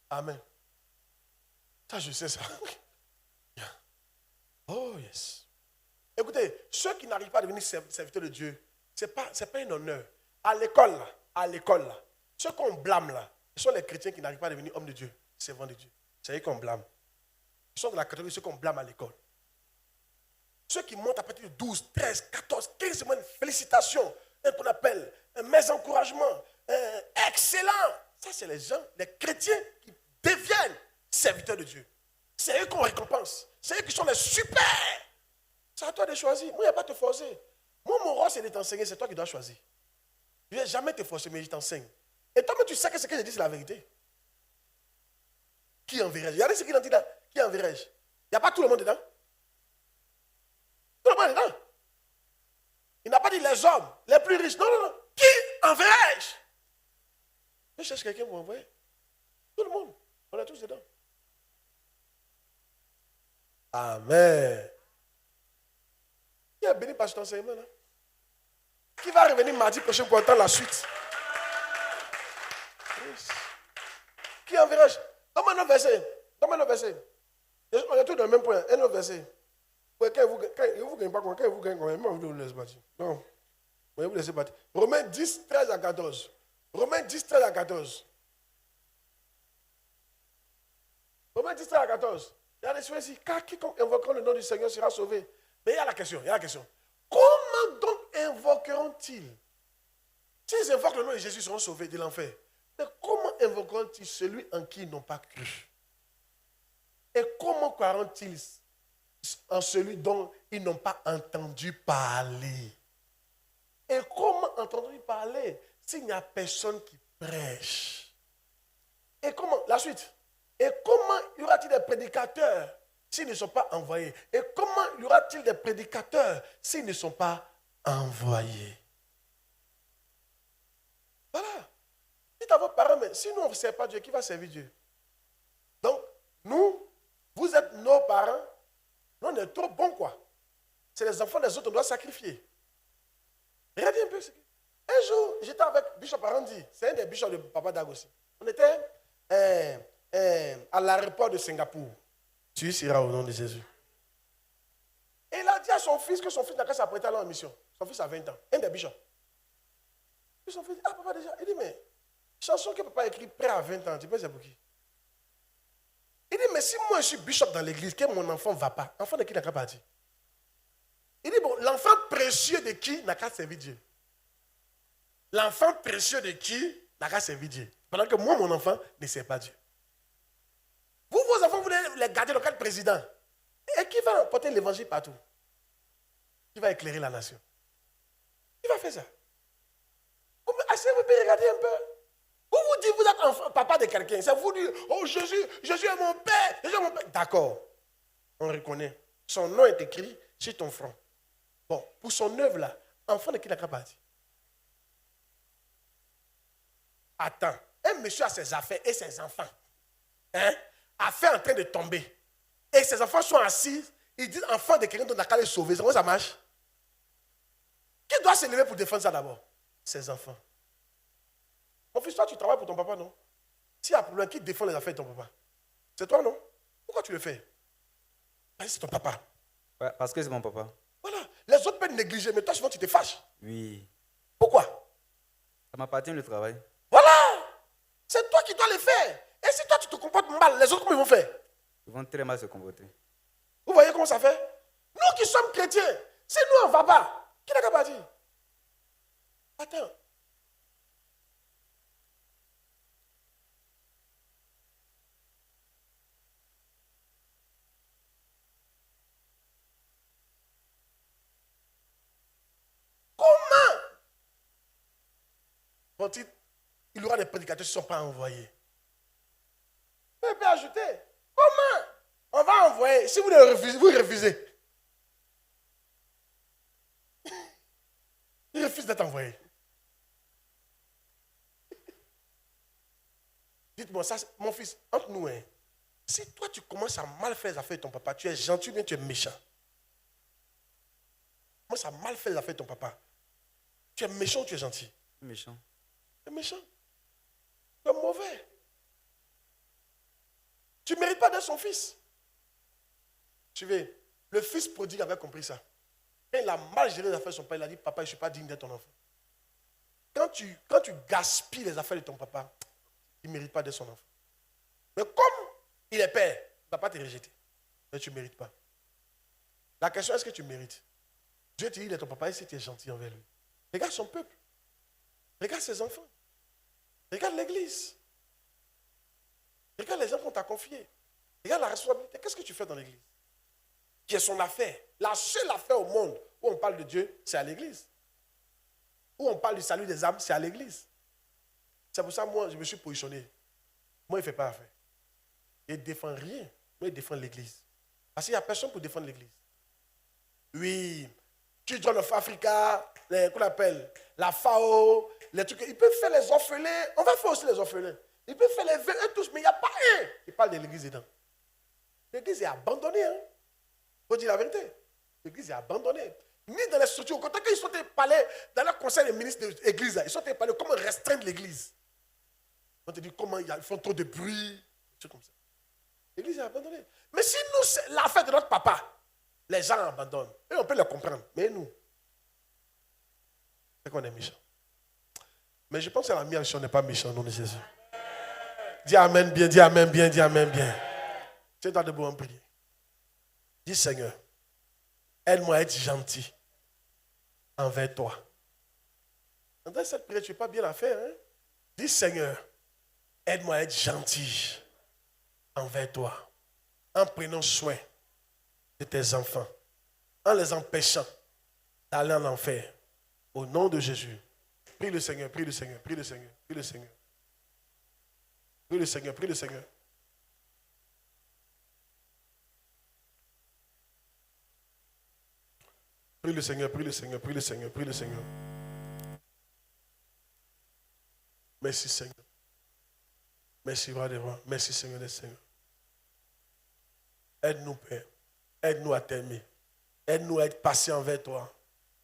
Amen. Ça, je sais ça. Oh, yes. Écoutez, ceux qui n'arrivent pas à devenir serviteurs de Dieu, ce n'est pas un honneur. À l'école, là, ceux qu'on blâme, là, ce sont les chrétiens qui n'arrivent pas à devenir hommes de Dieu, servants de Dieu. C'est eux qu'on blâme. Ils sont de la catégorie de ceux qu'on blâme à l'école. Ceux qui montent à partir de 12, 13, 14, 15 semaines, félicitations, qu'on appelle mes encouragements, excellent. Ça, c'est les gens, les chrétiens qui deviennent serviteurs de Dieu. C'est eux qu'on récompense. C'est eux qui sont les super. C'est à toi de choisir. Moi, il n'y a pas à te forcer. Moi, mon rôle, c'est de t'enseigner. C'est toi qui dois choisir. Je ne vais jamais te forcer, mais je t'enseigne. Et toi, mais tu sais que ce que je dis, c'est la vérité. Qui enverrai-je? Regardez ce qu'il a dit là. Qui enverrai-je? Il n'y a pas tout le monde dedans. Tout le monde est dedans. Il n'a pas dit les hommes, les plus riches. Non, non, non. Qui enverrai-je? Je cherche quelqu'un pour envoyer. Tout le monde. On est tous dedans. Amen. Qui est béni par cet enseignement là? Qui va revenir mardi prochain pour entendre la suite? Yes. Qui enverrai-je? Donne-moi un autre verset. Donne-moi un autre verset. On est tous dans le même point. Un autre verset. Quand vous ne gagnez pas, quand vous gagnez, moi je vous laisse partir. Non. Je vous laisse partir. Romains 10, 13 à 14. Romains 10, 13 à 14. Romains 10, 13 à 14. Regardez, celui-ci. Car quiconque invoquera le nom du Seigneur sera sauvé. Mais il y a la question. Comment donc invoqueront-ils? S'ils invoquent le nom de Jésus, ils seront sauvés de l'enfer. Mais comment invoqueront-ils celui en qui ils n'ont pas cru? Et comment croiront-ils en celui dont ils n'ont pas entendu parler? Et comment entendront-ils parler s'il n'y a personne qui prêche? Et comment, la suite, et comment y aura-t-il des prédicateurs s'ils ne sont pas envoyés? Et comment y aura-t-il des prédicateurs s'ils ne sont pas envoyés? Voilà. Dites à vos parents, mais si nous on ne sert pas Dieu, qui va servir Dieu? Donc, nous, vous êtes nos parents, nous on est trop bons quoi. C'est les enfants des autres, on doit sacrifier. Regardez un peu ce que... Un jour, j'étais avec Bishop Arandi, c'est un des bishops de Papa Dag aussi. On était à l'aéroport de Singapour. Tu iras au nom de Jésus. Et il a dit à son fils que son fils n'a qu'à s'apprêter à aller en mission. Son fils a 20 ans, un des bishops. Puis son fils dit, ah papa déjà, il dit, mais chanson que papa a écrit près à 20 ans, tu peux c'est pour qui? Il dit, mais si moi je suis bishop dans l'église, que mon enfant ne va pas, enfant de qui n'a qu'à partir? Il dit, bon, l'enfant précieux de qui n'a qu'à servir Dieu? L'enfant précieux de qui n'a qu'à servir Dieu? Pendant que moi, mon enfant ne sert pas Dieu. Vous, vos enfants, vous voulez les garder dans quel président? Et qui va porter l'évangile partout? Qui va éclairer la nation? Qui va faire ça? Vous pouvez regarder un peu. Vous vous dites, vous êtes enfant, papa de quelqu'un. C'est vous dire, oh Jésus est mon père. Jésus est mon père. D'accord. On reconnaît. Son nom est écrit sur ton front. Bon, pour son œuvre là, enfant de qui n'a qu'à partir? Attends, un monsieur a ses affaires et ses enfants. Affaires en train de tomber. Et ses enfants sont assis. Ils disent, enfant de quelqu'un dont on n'a qu'à les sauver. Comment ça marche? Qui doit se lever pour défendre ça d'abord? Ses enfants. Mon fils, toi, tu travailles pour ton papa, non? S'il y a un problème, qui défend les affaires de ton papa? C'est toi, non? Pourquoi tu le fais? Parce que c'est ton papa. Ouais, parce que c'est mon papa. Voilà. Les autres peuvent négliger, mais toi, souvent, tu te fâches. Oui. Pourquoi? Ça m'appartient le travail. Voilà. qui dois le faire. Et si toi tu te comportes mal, les autres comment ils vont faire? Ils vont très mal se comporter. Vous voyez comment ça fait? Nous qui sommes chrétiens, si nous on ne va pas, qui n'a qu'à partir? Attends. Comment? Vont-ils, il y aura des prédicateurs qui ne sont pas envoyés. Vous pouvez ajouter. Comment? On va envoyer. Si vous le refusez, vous refusez. Il refuse d'être envoyé. Dites-moi ça, mon fils, entre nous, hein, si toi tu commences à mal faire les affaires de ton papa, tu es gentil ou bien tu es méchant? Tu commences à mal faire les affaires de ton papa. Tu es méchant ou tu es gentil? Méchant. Tu es méchant. Tu es mauvais. Tu ne mérites pas d'être son fils. Suivez, le fils prodigue avait compris ça. Quand il a mal géré les affaires de son père, il a dit, papa, je ne suis pas digne d'être ton enfant. Quand tu gaspilles les affaires de ton papa, il ne mérite pas d'être son enfant. Mais comme il est père, il ne va pas te rejeter. Mais tu ne mérites pas. La question, est-ce que tu mérites? Dieu te dit, il est ton papa, et si tu es gentil envers lui. Regarde son peuple. Regarde ses enfants. Regarde l'église. Regarde les gens qu'on t'a confiés. Regarde la responsabilité. Qu'est-ce que tu fais dans l'église? Qui est son affaire. La seule affaire au monde où on parle de Dieu, c'est à l'église. Où on parle du salut des âmes, c'est à l'église. C'est pour ça que moi, je me suis positionné. Moi, il ne fait pas affaire. Il ne défend rien. Moi, il défend l'église. Parce qu'il n'y a personne pour défendre l'église. Oui, Children of Africa, qu'on appelle la FAO, les trucs. Ils peuvent faire les orphelins. On va faire aussi les orphelins. Ils peuvent faire les vins et tous, mais il n'y a pas un. Ils parlent de l'église dedans. L'église est abandonnée. Il faut dire la vérité. L'église est abandonnée. Ni dans les structures. Quand ils sont parlés dans le conseil des ministres de l'église, ils sont parlés comment restreindre l'église. On te dit comment ils font trop de bruit, des trucs comme ça. L'église est abandonnée. Mais si nous, c'est l'affaire de notre papa, les gens abandonnent. Et on peut le comprendre. Mais nous, c'est qu'on est méchant. Mais je pense que la mienne, on n'est pas méchant, nom de Jésus. Dis amen bien, dis amen bien, dis amen bien. Tiens-toi debout en prier. Dis Seigneur, aide-moi à être gentil envers toi. Dans cette prière, tu n'as pas bien la faire. Hein? Dis Seigneur, aide-moi à être gentil envers toi. En prenant soin de tes enfants. En les empêchant d'aller en enfer. Au nom de Jésus. Prie le Seigneur, prie le Seigneur, prie le Seigneur, prie le Seigneur. Prie le Seigneur, prie le Seigneur. Prie le Seigneur, prie le Seigneur, prie le Seigneur, prie le Seigneur. Merci Seigneur. Merci, roi des rois. Merci Seigneur des Seigneurs. Aide-nous, Père. Aide-nous à t'aimer. Aide-nous à être patient envers toi.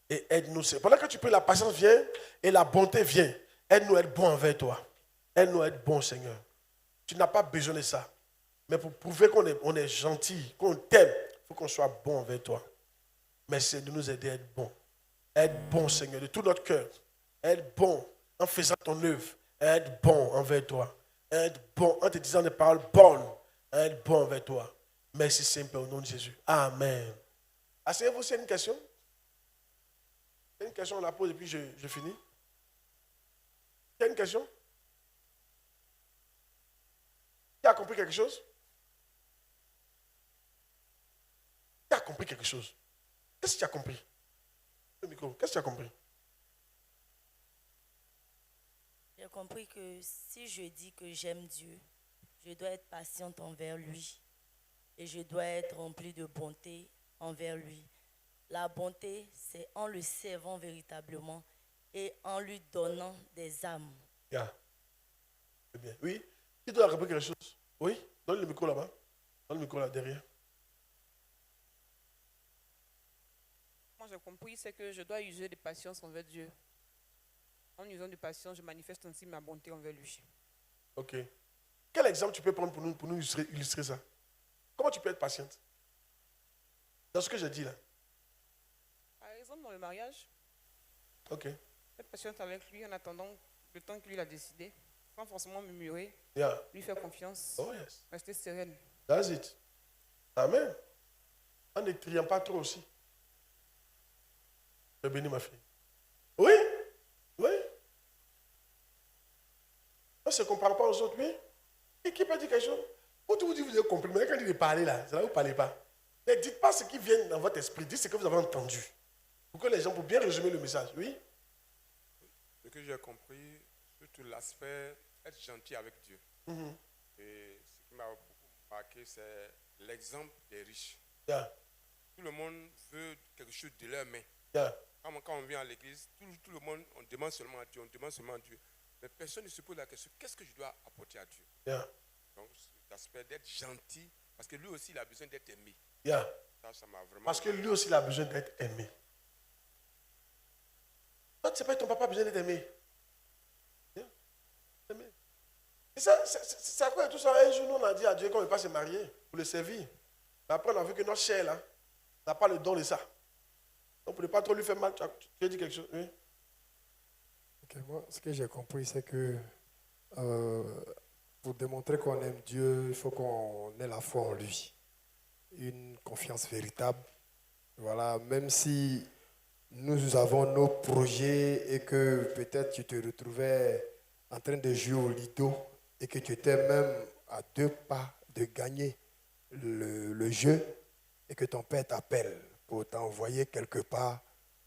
Et aide-nous. Pendant que tu pries, la patience vient et la bonté vient. Aide-nous à être bon envers toi. Aide-nous à être bon, Seigneur. Tu n'as pas besoin de ça. Mais pour prouver qu'on est gentil, qu'on t'aime, il faut qu'on soit bon envers toi. Merci de nous aider à être bon. Être bon, Seigneur, de tout notre cœur. Être bon en faisant ton œuvre. Être bon envers toi. Être bon en te disant des paroles bonnes. Être bon envers toi. Merci, Seigneur, au nom de Jésus. Amen. Asseyez-vous, c'est une question. C'est une question, on la pose et puis je finis. Il y a une question? Qui a compris quelque chose? Qui a compris quelque chose? Qu'est-ce que tu as compris? Le micro, qu'est-ce que tu as compris? J'ai compris que si je dis que j'aime Dieu, je dois être patiente envers lui et je dois être remplie de bonté envers lui. La bonté, c'est en le servant véritablement et en lui donnant des âmes. Yeah. C'est bien. Oui? Qui doit compris quelque chose? Oui? Donne le micro là-bas. Donne le micro là derrière. Moi, j'ai compris, c'est que je dois user de patience envers Dieu. En usant de patience, je manifeste ainsi ma bonté envers lui. Ok. Quel exemple tu peux prendre pour nous illustrer ça? Comment tu peux être patiente? Dans ce que je dis là. Par exemple, dans le mariage, Ok. être patiente avec lui en attendant le temps que lui a décidé. sans forcément murmurer, Yeah. lui faire confiance, Oh yes. rester sereine. That's it. Amen. En ne criant pas trop aussi. Je bénis ma fille. Oui. Oui. On ne se comprend pas aux autres, oui. Et qui peut dire quelque chose? Vous vous dites, vous avez compris, mais quand il dit de parler là, c'est là où vous ne parlez pas. Ne dites pas ce qui vient dans votre esprit, dites ce que vous avez entendu. Pour que les gens, pour bien résumer le message, oui. Ce que j'ai compris, surtout l'aspect être gentil avec Dieu. Mhm. Et ce qui m'a beaucoup marqué, c'est l'exemple des riches. Yeah. Tout le monde veut quelque chose de leur main. Yeah. Quand on vient à l'église, tout le monde, on demande seulement à Dieu, on demande seulement à Dieu. Mais personne ne se pose la question, qu'est-ce que je dois apporter à Dieu? Yeah. Donc, l'aspect d'être gentil, parce que lui aussi, il a besoin d'être aimé. Yeah. Ça m'a vraiment... Parce que lui aussi, il a besoin d'être aimé. Toi, tu sais pas, ton papa a besoin d'être aimé. Yeah. Aimé. Et ça, c'est à quoi tout ça? Un jour, nous, on a dit à Dieu qu'on ne veut pas se marier pour le servir. Mais après, on a vu que notre chair, là, n'a pas le don de ça. Donc, pour ne pas trop lui faire mal, tu as dit quelque chose? Oui. Ok, moi, ce que j'ai compris, c'est que pour démontrer qu'on aime Dieu, il faut qu'on ait la foi en lui. Une confiance véritable. Voilà, même si nous avons nos projets et que peut-être tu te retrouvais en train de jouer au Lido et que tu étais même à 2 pas de gagner le jeu et que ton père t'appelle pour t'envoyer quelque part,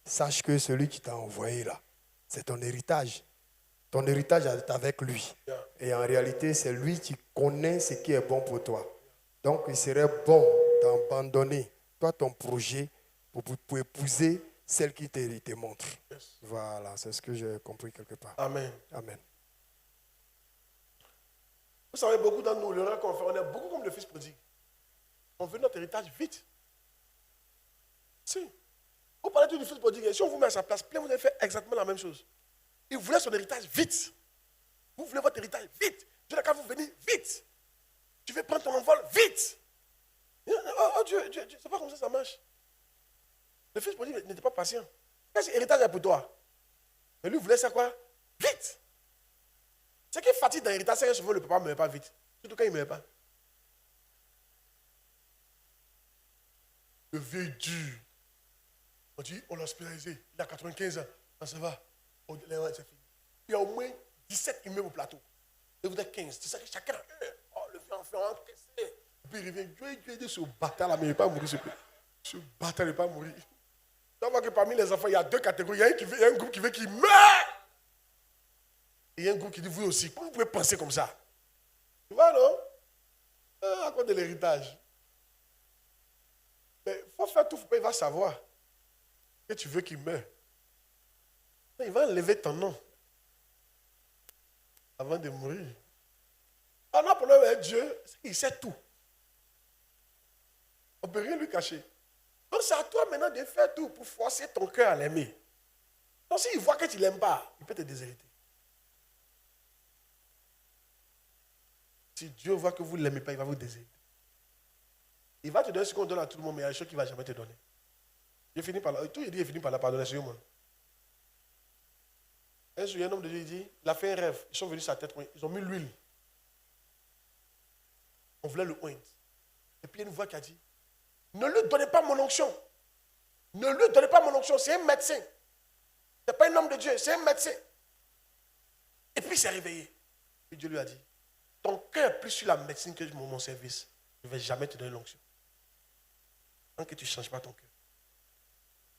sache que celui qui t'a envoyé là, c'est ton héritage. Ton héritage est avec lui. Et en réalité, c'est lui qui connaît ce qui est bon pour toi. Donc, il serait bon d'abandonner, toi, ton projet pour épouser celle qui te montre. Yes. Voilà, c'est ce que j'ai compris quelque part. Amen. Amen. Vous savez, beaucoup d'entre nous, l'erreur qu'on fait, on est beaucoup comme le fils prodigue. On veut notre héritage vite. Si. Vous parlez du fils prodigue, et si on vous met à sa place, plein, vous allez faire exactement la même chose. Il voulait son héritage vite. Vous voulez votre héritage vite. Dieu n'a qu'à vous venir vite. Tu veux prendre ton envol vite. Oh Dieu, c'est pas comme ça marche. Le fils prodigue n'était pas patient. Qu'est-ce que l'héritage est pour toi? Mais lui voulait ça quoi? Vite. Ce qui fatigue dans l'héritage, c'est que souvent le papa ne meurt pas vite. Surtout quand il ne meurt pas. Le vieux dur. On dit, on l'a hospitalisé. Il a 95 ans. Ça va. C'est fini. Il y a au moins 17 immeubles au plateau. Et vous êtes 15. C'est ça que chacun. Oh, le vieux enfant encaissé. Et puis il revient. Dieu, ce bâtard là, mais il n'est pas mourir. Ce bâtard n'est pas mourir. Tu vois que parmi les enfants, il y a 2 catégories. Il y a un groupe qui veut qu'il meure. Et il y a un groupe qui dit, vous aussi. Comment vous pouvez penser comme ça? Tu vois, non? À cause de l'héritage. Mais il faut faire tout, il va savoir que tu veux qu'il meure. Il va enlever ton nom avant de mourir. Ah non, pour le Dieu, il sait tout. On ne peut rien lui cacher. Donc c'est à toi maintenant de faire tout pour forcer ton cœur à l'aimer. Donc s'il voit que tu ne l'aimes pas, il peut te déshériter. Si Dieu voit que vous ne l'aimez pas, il va vous déshériter. Il va te donner ce qu'on donne à tout le monde, mais il y a des choses qu'il ne va jamais te donner. Tout il dit, il finit par la pardonner sur moi. Un jour, un homme de Dieu, il dit, il a fait un rêve. Ils sont venus sur sa tête, ils ont mis l'huile. On voulait le oindre. Et puis il y a une voix qui a dit, ne lui donnez pas mon onction. Ne lui donnez pas mon onction, c'est un médecin. Ce n'est pas un homme de Dieu, c'est un médecin. Et puis il s'est réveillé. Et Dieu lui a dit, ton cœur est plus sur la médecine que mon service. Je ne vais jamais te donner l'onction. Tant que tu ne changes pas ton cœur.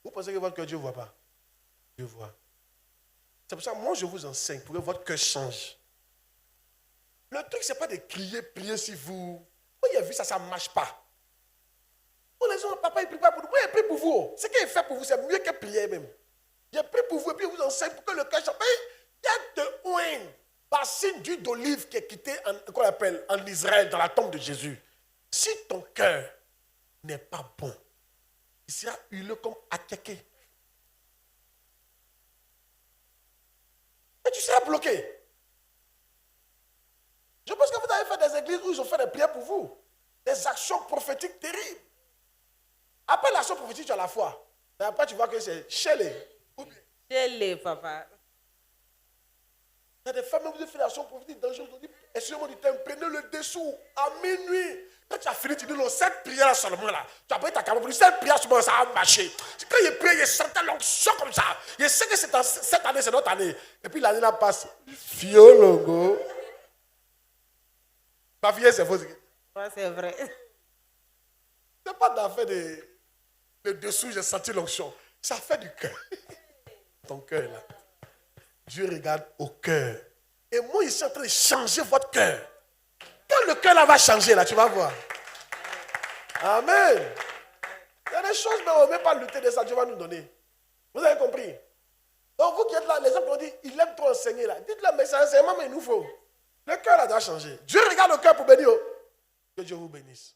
Vous pensez que votre cœur, Dieu ne voit pas? Dieu voit. C'est pour ça que moi, je vous enseigne pour que votre cœur change. Le truc, ce n'est pas de crier, prier si vous... Moi, il a vu ça, ça ne marche pas. Oh, les gens, papa, il ne prie pas pour nous. Moi, il prie pour vous. Ce qu'il fait pour vous, c'est mieux que prier même. Il prie pour vous et puis il vous enseigne pour que le cœur change. Il y a de oin, bassine d'huile d'olive qui est quitté qu'on appelle en Israël, dans la tombe de Jésus. Si ton cœur n'est pas bon, il sera huileux comme attaqué. Et tu seras bloqué. Je pense que vous avez fait des églises où ils ont fait des prières pour vous. Des actions prophétiques terribles. Après l'action prophétique, tu as la foi. Mais après, tu vois que c'est chez les. Chez les papa. Il y a des femmes, vous avez fait l'action prophétique dangereuse. On dit, excusez-moi du terme, prenez le dessous à minuit. Quand tu as fini, tu dis, non, cette prière seulement là. Tu as pris ta caméra, cette prière seulement, ça a marché. Quand il prie, il sentait l'onction comme ça. Il sait que cette année, c'est notre année. Et puis l'année là passe. Fiolongo. Ma fille, c'est faux. Ouais, c'est vrai. Ce n'est pas d'affaire de dessous, j'ai senti l'onction. Ça fait du cœur. Ton cœur là. Dieu regarde au cœur. Et moi, je suis en train de changer votre cœur. Quand le cœur là va changer, là, tu vas voir. Amen. Il y a des choses, mais on ne veut pas lutter de ça, Dieu va nous donner. Vous avez compris? Donc, vous qui êtes là, les gens qui ont dit, il aime trop enseigner là. Dites-le, mais c'est enseignement, mais il nous faut. Le cœur là doit changer. Dieu regarde le cœur pour bénir. Que Dieu vous bénisse.